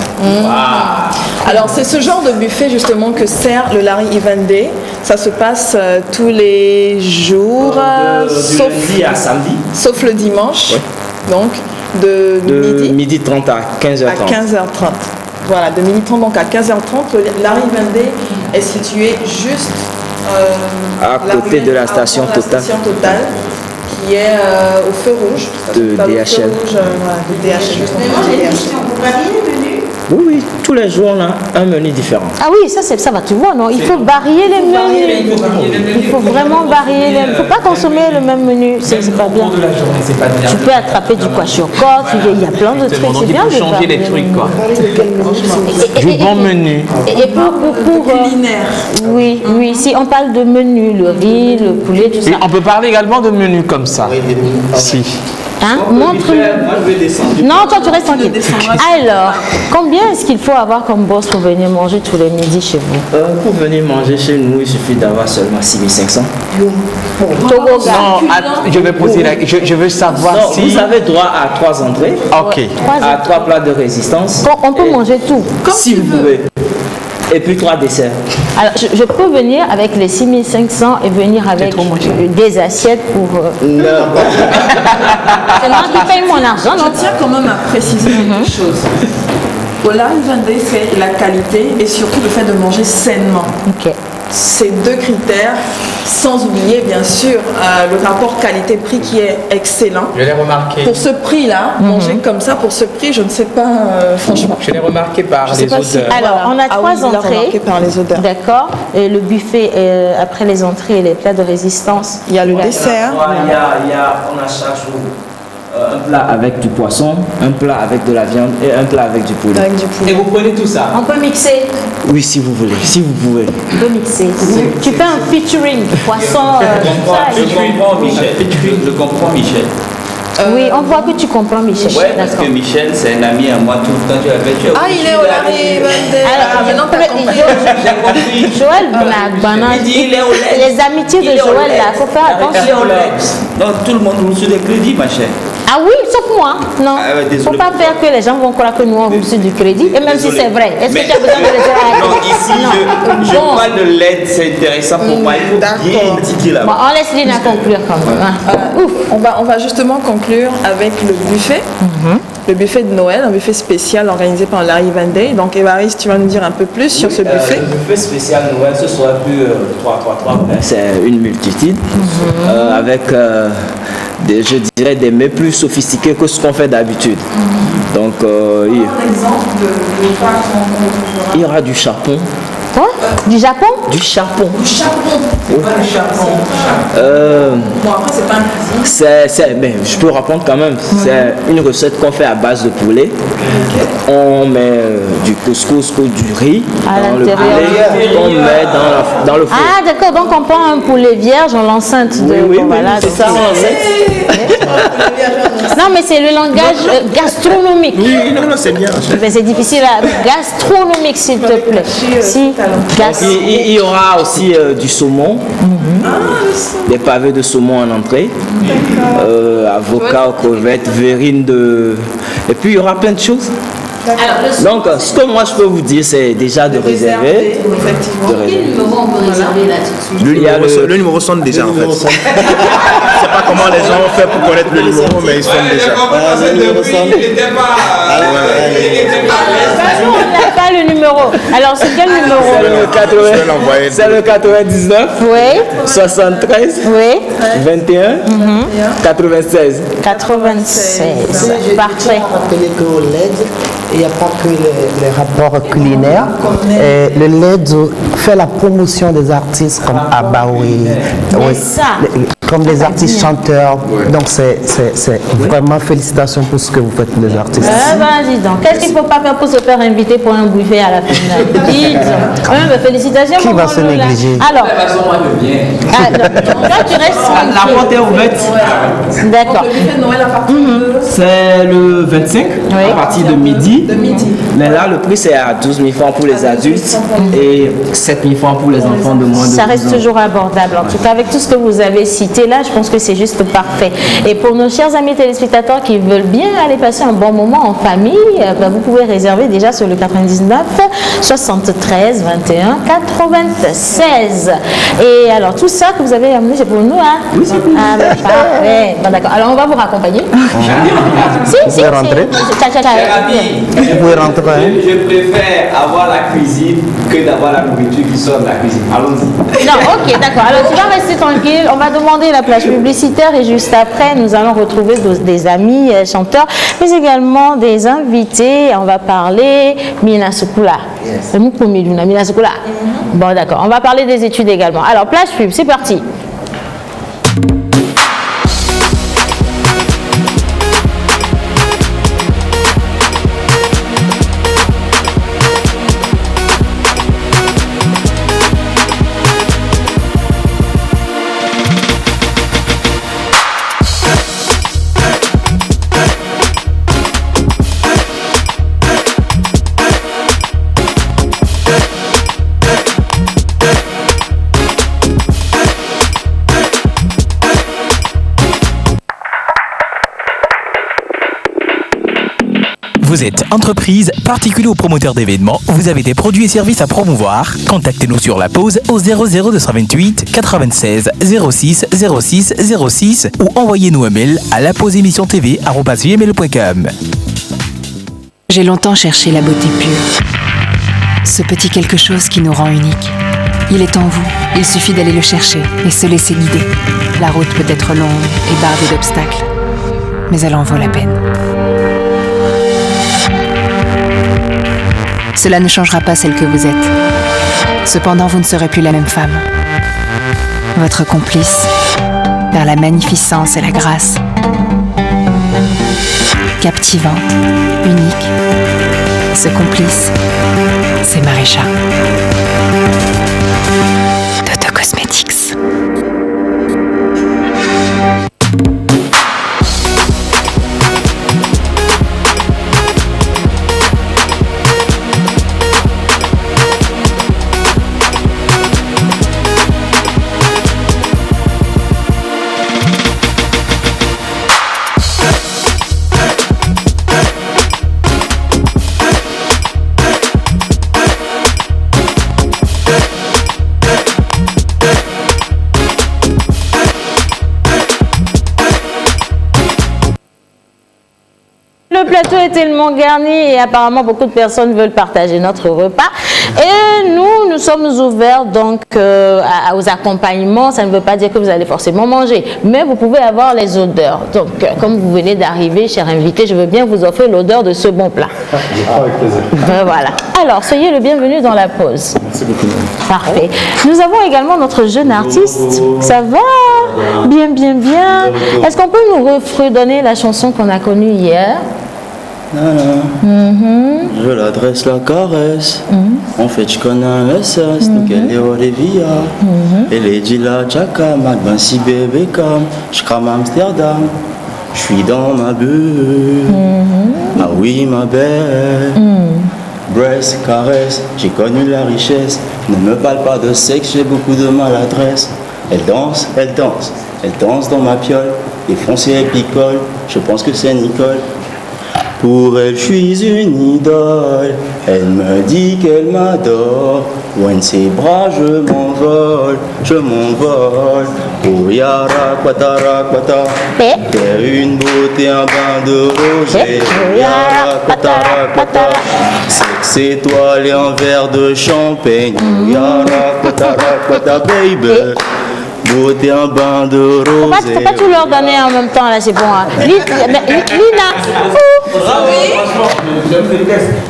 Alors, c'est ce genre de buffet, justement, que sert le Larry Vendée. Ça se passe tous les jours, du lundi à samedi. Sauf le dimanche. Donc, de midi 30 à 15h30. À 15h30. Voilà, de midi 30 donc à 15h30. Le Larry Vendée est situé juste à côté de la station Total. Qui est au feu rouge. De DHL. De DHL. Oui, tous les jours on a un menu différent. ah oui, ça va tout voir, non? Il faut varier les menus. Il faut vraiment varier les. Il ne faut pas consommer le même menu. C'est pas bien. Tu peux attraper du kwashiorkor, il y a plein de trucs. C'est bien de changer les trucs, quoi. Du bon menu. Et pour culinaire. Oui, si on parle de menu, le riz, le poulet, tout ça. On peut parler également de menus comme ça. Si. Hein? Montre-nous. Non, toi tu restes tranquille. Alors, combien est-ce qu'il faut avoir comme bourse pour venir manger tous les midis chez vous? Pour venir manger chez nous, il suffit d'avoir seulement 6500. Je vais poser la question. Je veux savoir si. Vous avez droit à 3 entrées. Ok. À 3 plats de résistance. On peut manger tout. Si vous pouvez. Et puis 3 desserts. Alors, je peux venir avec les 6500 et venir avec des assiettes pour... Non. C'est moi qui paye mon argent, non? Je tiens quand même à préciser une chose. Au Larry Vendée, c'est la qualité et surtout le fait de manger sainement. Ces deux critères, sans oublier bien sûr le rapport qualité-prix qui est excellent. Je l'ai remarqué. Pour ce prix-là, manger comme ça, pour ce prix, je ne sais pas, franchement. Je l'ai remarqué par les odeurs. Alors, on a 3 entrées. Par les odeurs. D'accord. Et le buffet, après les entrées et les plats de résistance. Il y a le dessert. On a chaque jour un plat avec du poisson, un plat avec de la viande et un plat avec du poulet. Et vous prenez tout ça? On peut mixer. Oui, si vous voulez, si vous pouvez. On peut mixer. Tu fais un featuring, poisson. Je comprends Michel. Oui, on voit que tu comprends Michel. Oui, parce que Michel, c'est un ami à moi tout le temps. Ah, il est au Larry Vendée. Alors, maintenant, t'as compris. Joël Blagbana. Les amitiés de Joël, là, il faut faire attention. Donc, tout le monde nous sur les crédits, ma chère. Ah oui, sauf moi. Non. Il ne faut pas faire que les gens vont croire que nous on reçu du crédit. Et même si c'est vrai. Est-ce que tu as besoin de le dire? Non, ici, je parle de l'aide, c'est intéressant pour moi. Il faut bien indiquer là. Bon, on laisse Lina conclure quand même. On va justement conclure avec le buffet. Le buffet de Noël, un buffet spécial organisé par Larry Van Day. Donc Évariste, tu vas nous dire un peu plus sur ce buffet. Le buffet spécial Noël, ce sera plus 3. C'est une multitude avec je dirais des mets plus sophistiqués que ce qu'on fait d'habitude. Donc il y aura du chapon. Quoi? Du Japon? Du chapon. Du chapon. Bon, après, c'est pas une cuisine. Mais je peux répondre quand même. C'est une recette qu'on fait à base de poulet. On met du couscous ou du riz dans le poulet qu'on met dans le four. Ah, d'accord. Donc, on prend un poulet vierge en l'enceinte de. Oui, voilà, c'est ça. Non, mais c'est le langage gastronomique. Oui, non, c'est bien. Mais c'est difficile à. Gastronomique, s'il te plaît. Si. Il y aura aussi du saumon, des pavés de saumon en entrée, avocat, crevettes, verrine de... Et puis il y aura plein de choses. Donc ce que moi je peux vous dire, c'est déjà de réserver. Quel numéro on peut réserver là tout de suite? Le numéro sonne déjà en fait. Je ne sais pas comment les gens ont fait pour connaître le numéro, mais ils sonnent déjà. On n'a pas le numéro. Alors c'est quel numéro? C'est le 99. Oui. 73. Oui. 21. 96. 96. Parfait. Il n'y a pas que les rapports culinaires. Le LED fait la promotion des artistes comme Abaoui, comme les artistes chanteurs. Donc c'est vraiment félicitations pour ce que vous faites les artistes. Dis donc, qu'est-ce qu'il ne faut pas faire pour se faire inviter pour un buffet à la fin? Dis donc. Félicitations. Qui va se négliger? Alors, là tu restes. La porte est ouverte. D'accord. Le buffet de Noël à partir de... C'est le 25 à partir de midi. Mais là, le prix c'est à 12 000 francs pour les adultes et 7 000 francs pour les enfants de moins de 12 ans. Ça reste toujours abordable. En tout cas, avec tout ce que vous avez cité là, je pense que c'est juste parfait. Et pour nos chers amis téléspectateurs qui veulent bien aller passer un bon moment en famille, vous pouvez réserver déjà sur le 99 73 21 96. Et alors, tout ça que vous avez amené, c'est pour nous, hein? Oui, c'est pour nous. Ah, parfait. Bon, d'accord. Alors, on va vous raccompagner. Vous pouvez rentrer. Vous pouvez rentrer. Je préfère avoir la cuisine que d'avoir la nourriture qui sort de la cuisine. Allons-y. Non, ok, d'accord. Alors tu vas rester tranquille. On va demander la plage publicitaire et juste après, nous allons retrouver des amis chanteurs, mais également des invités. On va parler Mina Sukula. C'est mon premier Mina Sukula. Bon, d'accord. On va parler des études également. Alors, plage pub, c'est parti. Vous êtes entreprise, particulier ou promoteur d'événements, vous avez des produits et services à promouvoir. Contactez-nous sur la pause au 00228 96 06 06 06 ou envoyez-nous un mail à lapauseémissiontv@gmail.com. J'ai longtemps cherché la beauté pure. Ce petit quelque chose qui nous rend unique. Il est en vous. Il suffit d'aller le chercher et se laisser guider. La route peut être longue et bardée d'obstacles, mais elle en vaut la peine. Cela ne changera pas celle que vous êtes. Cependant, vous ne serez plus la même femme. Votre complice, vers la magnificence et la grâce. Captivante, unique. Ce complice, c'est Marécha. Toto Cosmetics. Le plateau est tellement garni et apparemment beaucoup de personnes veulent partager notre repas. Et nous sommes ouverts donc aux accompagnements. Ça ne veut pas dire que vous allez forcément manger, mais vous pouvez avoir les odeurs. Donc, comme vous venez d'arriver, cher invité, je veux bien vous offrir l'odeur de ce bon plat. Avec plaisir. Voilà. Alors, soyez le bienvenu dans la pause. Merci beaucoup. Parfait. Nous avons également notre jeune artiste. Ça va? Bien, bien, bien. Est-ce qu'on peut nous redonner la chanson qu'on a connue hier? Je l'adresse la caresse. En fait, je connais un SS, donc elle est Olivia. Elle est dit la Tchaka, madame si bébé comme. Je crame Amsterdam. Je suis dans ma bulle. Ah oui, ma belle. Breast, caresse, j'ai connu la richesse. Ne me parle pas de sexe, j'ai beaucoup de maladresse. Elle danse, elle danse. Elle danse dans ma piole. Et foncé et picole. Je pense que c'est Nicole. Pour elle, je suis une idole. Elle me dit qu'elle m'adore. Loin de ses bras, je m'envole. Je m'envole. Oh yara, kwatara, kwata. T'es une beauté, un bain de rosée. Oh yara, kwatara, kwata. Sexe étoile et un verre de champagne. Oh yara, kwatara, kwata, baby. Beauté, un bain de rosée. Faut pas tout leur donner en même temps, là, c'est bon. Hein. Lina.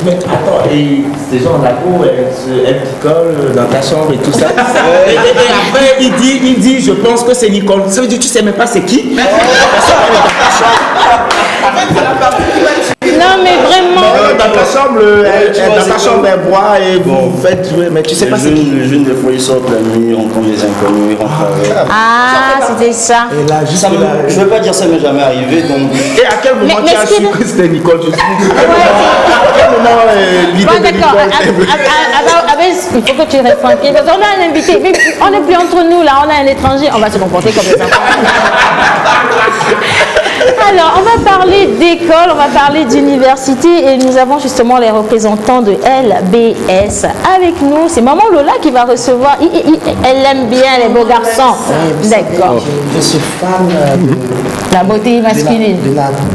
Mais attends, et ces gens la peau, elle picole dans ta chambre et tout ça. Et après, il dit, je pense que c'est Nicole. Ça veut dire que tu sais même pas c'est qui. Non, mais vraiment. Dans ta chambre, elle boit et vous faites jouer, mais tu sais pas c'est qui. Les jeunes, des fois, ils sortent la nuit, on rencontre des inconnus, ils rentrent avec. Ah, c'était ça. Et là, juste je veux pas dire ça m'est jamais arrivé, donc. Et à quel moment tu as su que c'était Nicole? À quel moment l'idée de d'accord. Il faut que tu restes tranquille. Parce qu'on a un invité. Mais on n'est plus entre nous, là. On a un étranger. On va se comporter comme des enfants. Alors, on va parler d'école, on va parler d'université et nous avons justement les représentants de LBS avec nous. C'est Maman Lola qui va recevoir. Elle aime bien les beaux garçons. D'accord. Je suis fan de la beauté masculine.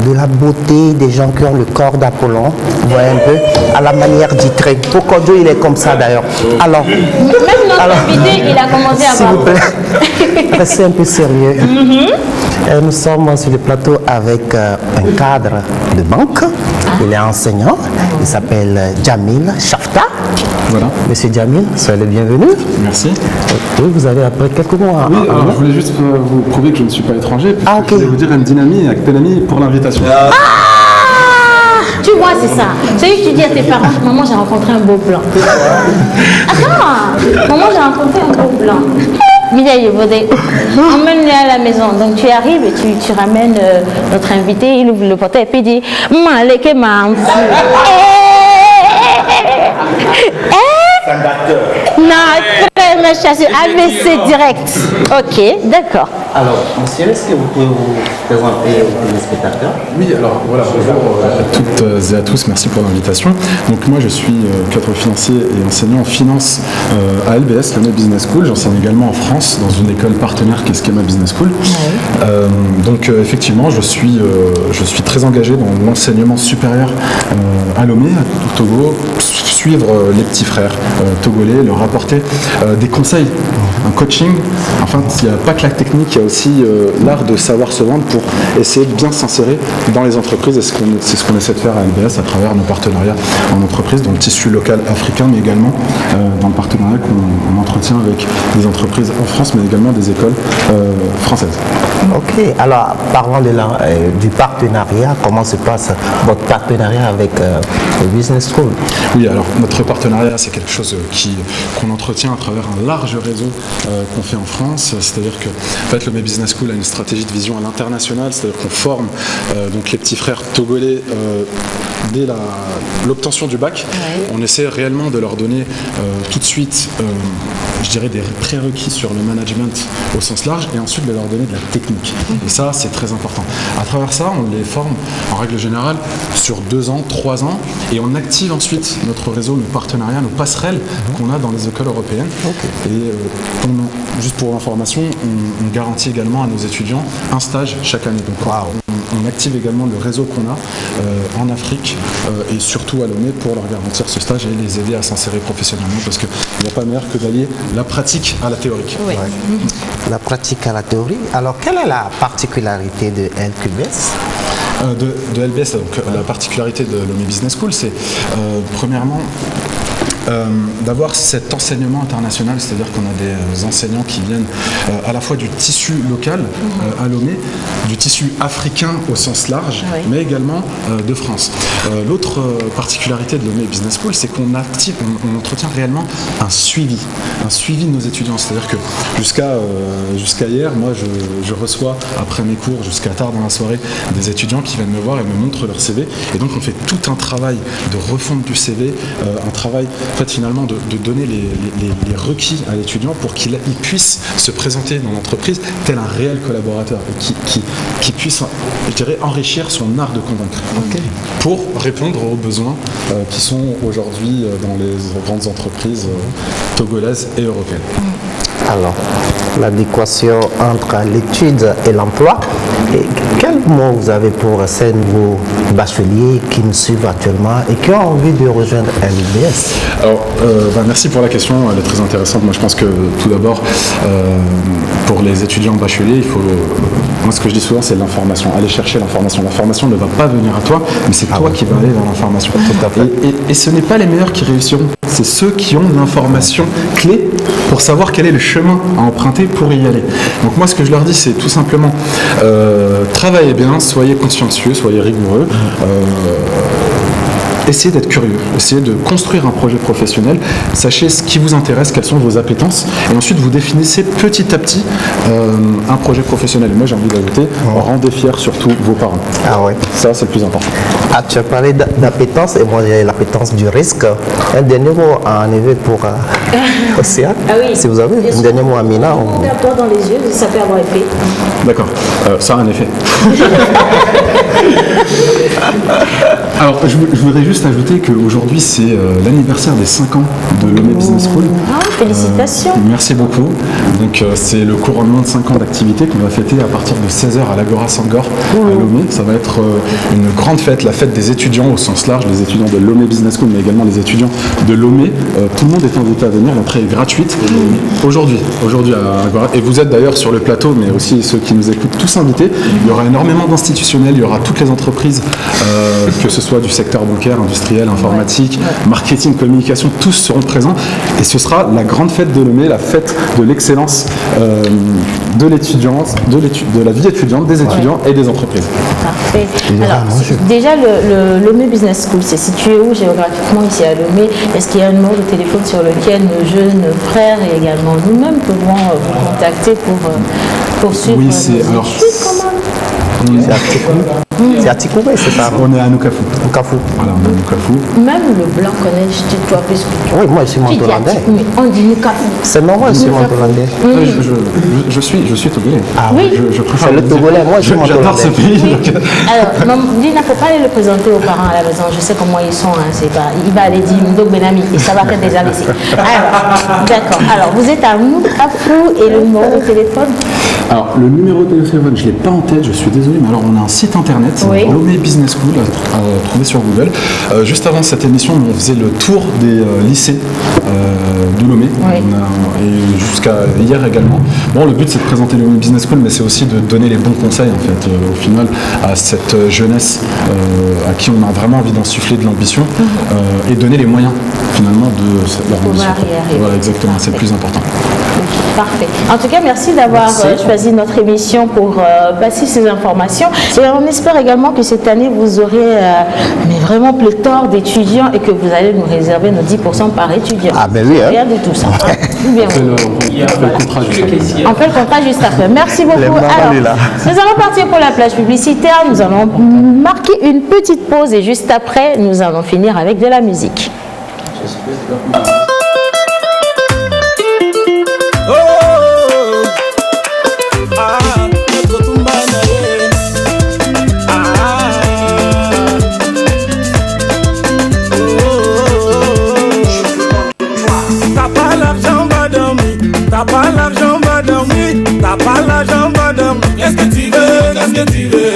De la beauté des gens qui ont le corps d'Apollon. Vous voyez un peu, à la manière d'Itré. Pourquoi Dieu il est comme ça d'ailleurs. Alors, même notre invité, il a commencé à s'il voir. vous plaît, restez un peu sérieux. Nous sommes sur le plateau avec un cadre de banque. Il est enseignant. Il s'appelle Jamil Shafta. Voilà. Monsieur Jamil, soyez le bienvenu. Merci. Oui, vous avez après quelques mois. Oui, alors je voulais juste vous prouver que je ne suis pas étranger. Ah, ok. Je voulais vous dire Mdinami et Aktelami pour l'invitation. Tu vois, c'est ça. C'est que tu dis à tes parents, maman, j'ai rencontré un beau blanc. Attends, maman, j'ai rencontré un beau blanc. Emmène-le à la maison. Donc tu arrives et tu ramènes notre invité, il ouvre le portail et puis il dit Maleke Mamfou. Non, frère, ma chasse, ABC direct. Ok, d'accord. Alors, monsieur, est-ce que vous pouvez vous présenter aux téléspectateurs? Oui, alors voilà, bonjour à toutes et à tous, merci pour l'invitation. Donc moi je suis cadre financier et enseignant en finance à LBS, l'année Business School. J'enseigne également en France dans une école partenaire qui est Schema Business School. Donc effectivement, je suis très engagé dans l'enseignement supérieur à Lomé, au Togo, suivre les petits frères togolais, leur apporter des conseils, un coaching. Enfin, il n'y a pas que la technique, il y a aussi l'art de savoir se vendre pour essayer de bien s'insérer dans les entreprises. Et c'est ce qu'on essaie de faire à LBS à travers nos partenariats en entreprise, dans le tissu local africain, mais également dans le partenariat qu'on entretient avec des entreprises en France, mais également des écoles françaises. Ok, alors parlons du partenariat. Comment se passe votre partenariat avec le Business School? Oui, alors notre partenariat, c'est quelque chose qu'on entretient à travers un large réseau qu'on fait en France. C'est-à-dire que en fait, le May Business School a une stratégie de vision à l'international, c'est-à-dire qu'on forme donc les petits frères togolais dès l'obtention du bac. Ouais. On essaie réellement de leur donner tout de suite, je dirais, des prérequis sur le management au sens large et ensuite de leur donner de la technique. Et ça, c'est très important. À travers ça, on les forme en règle générale sur 2 ans, 3 ans et on active ensuite notre réseau, nos partenariats, nos passerelles qu'on a dans les écoles européennes. Okay. Et juste pour l'information, on garantit également à nos étudiants un stage chaque année. Donc on active également le réseau qu'on a en Afrique et surtout à Lomé pour leur garantir ce stage et les aider à s'insérer professionnellement parce qu'il n'y a pas meilleur que d'allier la pratique à la théorie. Oui. La pratique à la théorie. Alors, quelle est la particularité de LQBS de LBS, donc la particularité de Lomé Business School, c'est premièrement d'avoir cet enseignement international, c'est-à-dire qu'on a des enseignants qui viennent à la fois du tissu local à Lomé, du tissu africain au sens large, mais également de France. L'autre particularité de Lomé Business School, c'est qu'on entretient réellement un suivi de nos étudiants, c'est-à-dire que jusqu'à hier, moi je reçois après mes cours jusqu'à tard dans la soirée des étudiants qui viennent me voir et me montrent leur CV, et donc on fait tout un travail de refonte du CV, un travail finalement de donner les requis à l'étudiant pour qu'il puisse se présenter dans l'entreprise tel un réel collaborateur et qui puisse, je dirais, enrichir son art de convaincre pour répondre aux besoins qui sont aujourd'hui dans les grandes entreprises togolaises et européennes. Alors, l'adéquation entre l'étude et l'emploi. Et quel mot vous avez pour ces nouveaux bacheliers qui nous suivent actuellement et qui ont envie de rejoindre LBS? Alors, merci pour la question, elle est très intéressante. Moi, je pense que tout d'abord, pour les étudiants bacheliers, moi, ce que je dis souvent, c'est l'information. Aller chercher l'information. L'information ne va pas venir à toi, mais c'est toi qui vas aller vers l'information. Et ce n'est pas les meilleurs qui réussiront. C'est ceux qui ont l'information clé pour savoir quel est le chemin à emprunter pour y aller. Donc moi, ce que je leur dis, c'est tout simplement travaillez bien, soyez consciencieux, soyez rigoureux. Essayez d'être curieux, essayez de construire un projet professionnel, sachez ce qui vous intéresse, quelles sont vos appétences, et ensuite vous définissez petit à petit un projet professionnel. Moi j'ai envie d'ajouter, rendez fiers surtout vos parents. Ah ouais. Ça c'est le plus important. Ah, tu as parlé d'appétence et moi j'ai l'appétence du risque. Un dernier mot en effet pour Océane. Ah oui. Si vous avez un dernier mot à Mina. Regarde-toi dans les yeux, ça peut avoir effet. D'accord, ça a un effet. Alors je voudrais juste ajouter qu'aujourd'hui c'est l'anniversaire des 5 ans de Lomé Business School. Félicitations. Merci beaucoup. Donc c'est le couronnement de 5 ans d'activité qu'on va fêter à partir de 16h à l'Agora Sangor à Lomé. Ça va être une grande fête, la fête des étudiants au sens large, les étudiants de Lomé Business School, mais également les étudiants de Lomé. Tout le monde est invité à venir, l'entrée est gratuite. Aujourd'hui à Agora. Et vous êtes d'ailleurs sur le plateau, mais aussi ceux qui nous écoutent, tous invités. Il y aura énormément d'institutionnels, il y aura toutes les entreprises, que ce soit du secteur bancaire, industriel, informatique, marketing, communication, tous seront présents. Et ce sera la grande fête de Lomé, la fête de l'excellence de l'étudiante, de la vie étudiante, des étudiants et des entreprises. Parfait. Alors, déjà, le Lomé Business School, c'est situé où géographiquement ici à Lomé? Est-ce qu'il y a un numéro de téléphone sur lequel nos jeunes frères et également nous-mêmes pouvons vous contacter pour suivre oui, nos études quand même? C'est à Tikoubé, c'est ça? On est à Noukafou. Voilà, on est à Noukafou. Même le blanc connaît, je te dois plus que toi. Oui, moi je suis montolandais. On dit Noukafou. C'est normal, je suis montolandais. Je suis togolais. Ah oui, je préfère. C'est le togolais, moi je suis montolandais. J'adore ce pays. Alors, il ne faut pas aller le présenter aux parents à la maison. Je sais comment ils sont. Il va aller dire Ndog Benami et ça va être déjà laissé. Alors, d'accord. Alors, vous êtes à Noukafou et le numéro de téléphone? Alors, le numéro de téléphone, je ne l'ai pas en tête, je suis désolé, mais alors on a un site internet, Lomé Business School, à trouver sur Google. Juste avant cette émission, on faisait le tour des lycées de Lomé, et jusqu'à hier également. Bon, le but c'est de présenter Lomé Business School, mais c'est aussi de donner les bons conseils, en fait, au final, à cette jeunesse à qui on a vraiment envie d'insuffler de l'ambition, et donner les moyens, finalement, de leur ambition. Voilà, exactement, c'est le plus important. Parfait. En tout cas, merci d'avoir choisi notre émission pour passer ces informations. Et on espère également que cette année, vous aurez vraiment pléthore d'étudiants et que vous allez nous réserver nos 10% par étudiant. Ah ben oui. Rien de tout ça. Bien. On fait le contrat juste après. Merci beaucoup. Alors, nous allons partir pour la plage publicitaire. Nous allons marquer une petite pause et juste après, nous allons finir avec de la musique. T'as pas l'argent, va dormir. T'as pas l'argent, va dormir. Qu'est-ce que tu veux? Qu'est-ce que tu veux?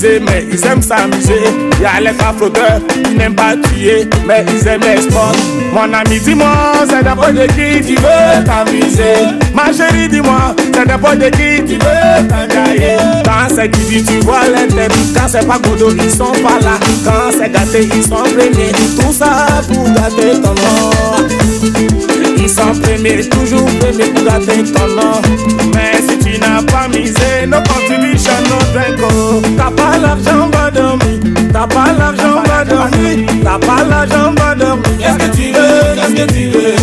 m'amuser, mais ils aiment s'amuser. Y'a les gars flotteurs, ils n'aiment pas tuer, mais ils aiment les sports. Mon ami, dis-moi, c'est n'importe de qui tu veux t'amuser. Ma chérie, dis-moi, c'est n'importe de qui tu veux t'engager. Quand c'est Guidi, tu vois les têtes. Quand c'est pas Godo, ils sont pas là. Quand c'est gâté, ils sont premiers. Tout ça pour gâter ton nom. Ils sont premiers, toujours premiers pour gâter ton nom. Mais si tu n'as pas misé, no contribution, no drink. T'as pas l'argent, va dormir. T'as pas l'argent, va dormir. T'as pas l'argent, va dormir. Qu'est-ce que tu veux, qu'est-ce que tu veux?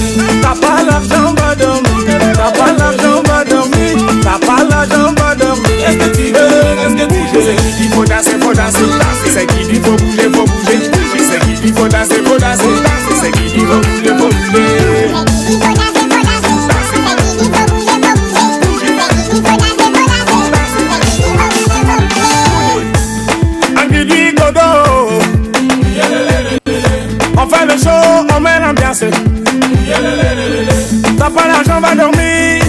T'as pas l'argent, va dormir. T'as pas l'argent, va dormir. T'as pas l'argent, va dormir. Qu'est-ce que tu veux, qu'est-ce que tu veux? C'est qui dit faut danser, faut danser. C'est qui dit faut bouger, faut bouger. C'est qui dit faut danser, faut danser. C'est qui dit faut bouger, faut bouger. On fait le show, on met l'ambiance. T'as pas l'argent, va dormir.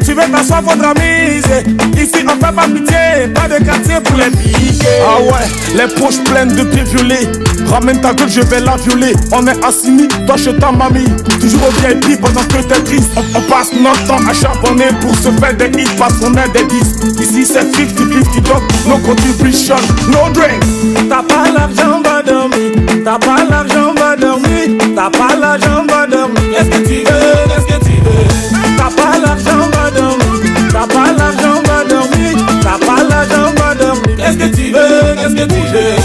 Tu veux t'asseoir, faudra miser. Ici on fait pas pitié, pas de quartier pour les piquer. Ah ouais, les poches pleines de pieds violets. Ramène ta gueule, je vais la violer. On est assis, toi chez ta mamie. Toujours au VIP pendant que t'es triste. On passe notre temps à charbonner pour se faire des hits parce qu'on est des 10. Ici c'est 50-50 donc no contribution, no drink. T'as pas l'argent, va dormir. T'as pas l'argent, va dormir. T'as pas l'argent, va dormir. Qu'est-ce que tu veux, qu'est-ce que tu veux? T'as pas l'argent, va dormir. T'as pas l'argent, va dormir. T'as pas l'argent, va dormir. Qu'est-ce que tu veux, qu'est-ce que tu veux?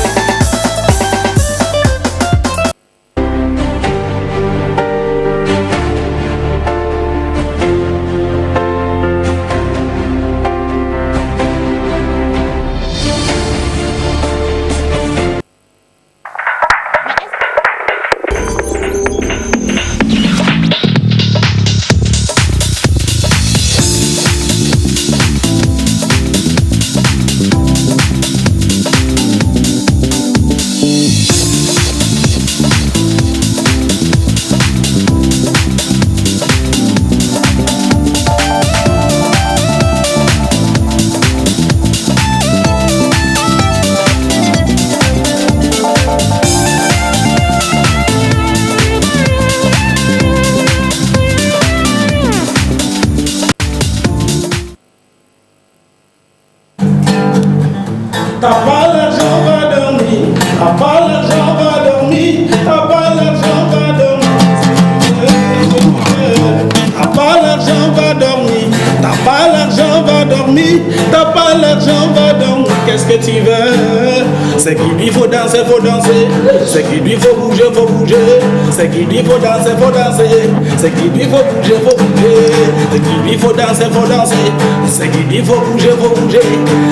T'as pas l'argent, va dormir. T'as pas l'argent, va dormir. T'as pas l'argent, va dormir. T'as pas l'argent, va dormir. T'as pas l'argent, va dormir. T'as pas l'argent, va dormir. Qu'est-ce que tu veux? C'est qui dit faut danser, faut danser. C'est qui dit faut bouger, faut bouger. C'est qui dit faut danser, faut danser. C'est qui dit faut bouger, faut bouger. C'est qui dit faut danser, faut danser. C'est qui dit faut bouger, faut bouger.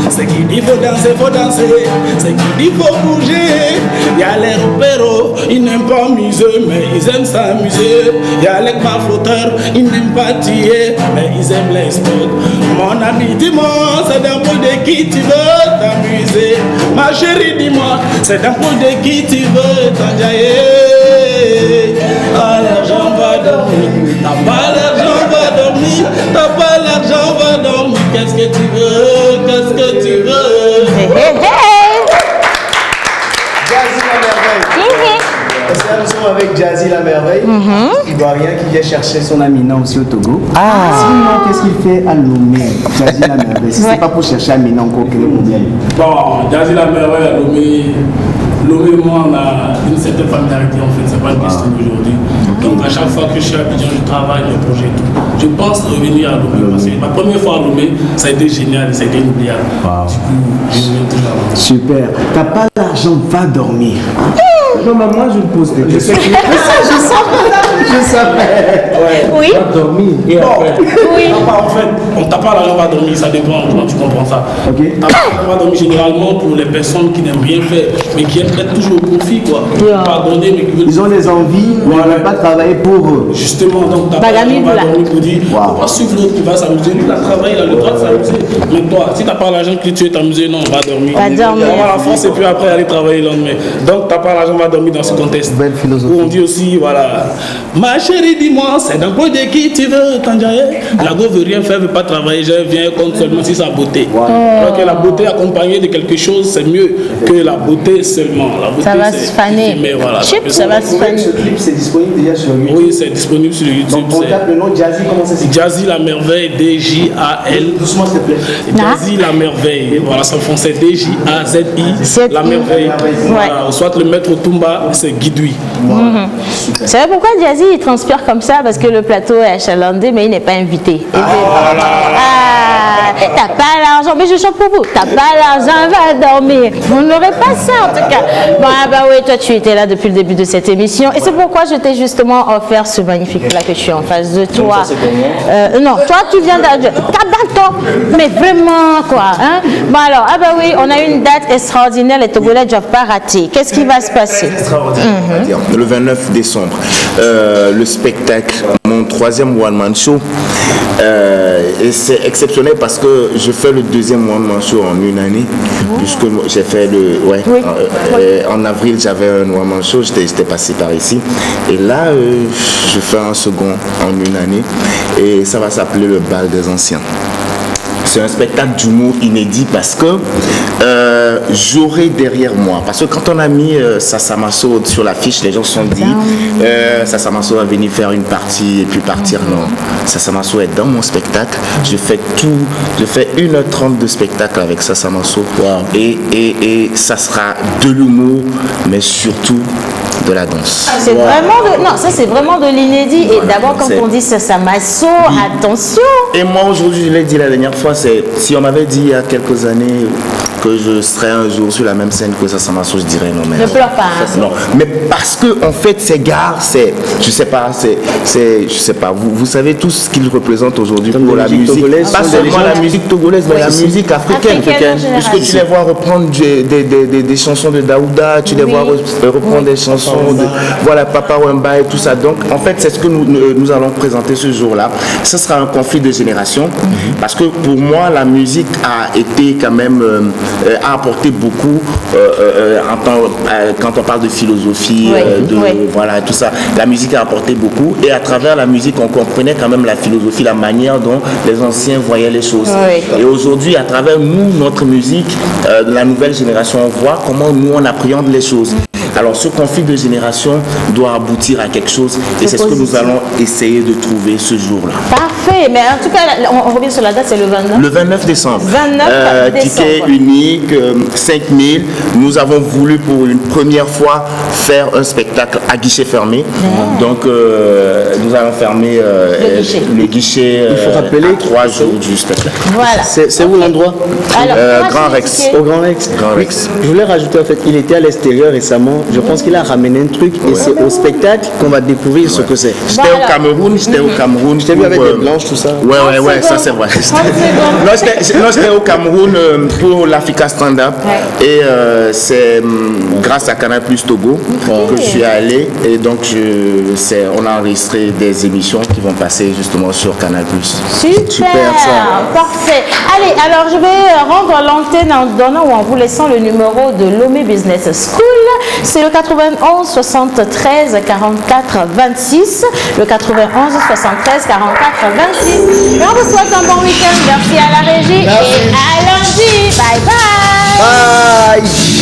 C'est qui dit faut danser, faut danser. C'est qui dit faut bouger. Y'a les repéros, ils n'aiment pas muser, mais ils aiment s'amuser. Y'a les flotteurs, ils n'aiment pas tirer, mais ils aiment les sports. Mon ami, dis-moi, c'est d'un peu de qui tu veux t'amuser. Ma chérie, dis-moi, c'est d'un peu de qui tu veux t'enjailler. Ah, l'argent va dormir. T'as pas l'argent, va dormir. T'as pas l'argent, va dormir. Qu'est-ce que tu veux? Qu'est-ce que tu veux? Jazzy la merveille. Parce que là, nous sommes avec Jazzy la merveille. Il doit rien qui vient chercher son Amina aussi au Togo. Sinon, qu'est-ce qu'il fait à Lomé? Jazzy la merveille. Si c'est pas pour chercher Amina encore, quel est le problème? Bon, Jazzy la merveille à Lomé. Lomé, moi, on a une certaine familiarité en fait, c'est pas une question d'aujourd'hui. Donc à chaque fois que je suis à Abidjan, je travaille le projet et tout. Je pense revenir à Lomé parce que ma première fois à Lomé, ça a été génial, ça a été inoubliable. Du coup, je reviens toujours à Lomé. Super. T'as pas l'argent, va dormir. Non, mais moi je me pose des questions. Je savais. Ouais. Oui. Va dormir. Et après. Oui. En fait, on t'a pas l'argent va dormir, ça dépend comment tu comprends ça. Ok. T'as pas l'argent va dormir généralement pour les personnes qui n'aiment rien faire, mais qui aiment être toujours au profit, quoi. Pardonner, mais qui veulent. Ils ont des envies, mais ils ne veulent pas travailler pour eux. Justement, donc t'as pas l'argent va dormir pour dire, faut pas suivre l'autre qui va s'amuser. Lui, il a travaillé, il a le droit de s'amuser. Mais toi, si t'as pas l'argent que tu veux t'amuser, non, va dormir. Va dormir. On va la force et puis après aller travailler le lendemain. Donc t'as pas l'argent va dormir dans ce contexte. Belle philosophie. Où on dit aussi, voilà, Ma chérie, dis-moi, c'est d'un point de qui tu veux t'enjailler. La go veut rien faire, veut pas travailler, je viens compte seulement si sa beauté. Alors que la beauté accompagnée de quelque chose, c'est mieux que la beauté seulement. La beauté, ça va se faner. Mais voilà, ça va se faner. Ce clip, c'est disponible déjà sur YouTube. Oui, c'est disponible sur YouTube. Donc, on tape le nom Jazzy, comment ça s'écrit? Jazzy la merveille, D-J-A-L. Doucement, s'il te plaît. Jazzy la merveille. Voilà, c'est en français, D-J-A-Z-I, la merveille. Voilà, soit le maître Tumba, c'est Guidoui. Voilà. Vous savez pourquoi Jazzy il transpire comme ça? Parce que le plateau est achalandé, mais il n'est pas invité. T'as pas l'argent, mais je chante pour vous. T'as pas l'argent, va dormir. Vous n'aurez pas ça en tout cas. Bon, bah oui, toi tu étais là depuis le début de cette émission. Et c'est pourquoi je t'ai justement offert ce magnifique plat que je suis en face de toi. Non, toi tu viens Kabato, mais vraiment quoi. Hein? Bon alors, ah bah oui, on a une date extraordinaire, les Togolais ne doivent pas rater. Qu'est-ce qui va se passer? Le 29 décembre, le spectacle, mon 3e one-man show. Et c'est exceptionnel parce que je fais le 2e one-man show en une année. Puisque j'ai fait en avril, j'avais un one-man show, j'étais passé par ici. Et là, je fais un second en une année. Et ça va s'appeler le bal des anciens. C'est un spectacle d'humour inédit parce que j'aurai derrière moi, parce que quand on a mis Sasa Masso sur l'affiche, les gens se sont dit Sasa Masso va venir faire une partie et puis partir. Non, Sasa Masso est dans mon spectacle. Je fais 1h30 de spectacle avec Sasa Masso. Et ça sera de l'humour, mais surtout de la danse. C'est vraiment de l'inédit. Et d'abord, quand on dit Sasa Masso, attention. Et moi aujourd'hui, je l'ai dit la dernière fois, si on m'avait dit il y a quelques années que je serais un jour sur la même scène que Sasa Masso, je dirais non. Mais ne pleure pas. Non, mais parce que en fait, ces gars, je sais pas, vous savez tout ce qu'ils représentent aujourd'hui pour la musique. Pas seulement la musique togolaise, mais la musique africaine. Puisque tu les vois reprendre des chansons de Daouda, tu les vois reprendre des chansons de Papa Wemba et tout ça. Donc en fait, c'est ce que nous allons présenter ce jour-là. Ce sera un conflit de génération parce que pour moi, la musique a été quand même a apporté beaucoup quand on parle de philosophie, tout ça. La musique a apporté beaucoup et à travers la musique, on comprenait quand même la philosophie, la manière dont les anciens voyaient les choses. Et aujourd'hui, à travers nous, notre musique, la nouvelle génération, on voit comment nous on appréhende les choses. Alors ce conflit de génération doit aboutir à quelque chose et c'est ce que nous allons essayer de trouver ce jour-là. Parfait, mais en tout cas, on revient sur la date, c'est le 29. Le 29 décembre. 29 décembre. Ticket unique, 5000. Nous avons voulu pour une première fois faire un spectacle à guichet fermé. Donc nous allons fermer le guichet. Il faut rappeler 3 jours du spectacle. Voilà. C'est où l'endroit? Grand Rex. Au Grand Rex. Je voulais rajouter en fait, il était à l'extérieur récemment. Je pense qu'il a ramené un truc et c'est au spectacle qu'on va découvrir ce que c'est. J'étais au Cameroun. J'étais vu avec des blanches, tout ça. Ouais, ça c'est vrai. Non, j'étais au Cameroun pour l'Africa Stand Up et c'est grâce à Canal Plus Togo que je suis allé et donc on a enregistré des émissions qui vont passer justement sur Canal Plus. Super ça. Parfait. Allez, alors je vais rendre l'antenne en donnant ou en vous laissant le numéro de Lomé Business School. C'est le 91 73 44 26. Le 91 73 44 26. Et on vous souhaite un bon week-end. Merci à la régie. Et à lundi. Bye bye. Bye.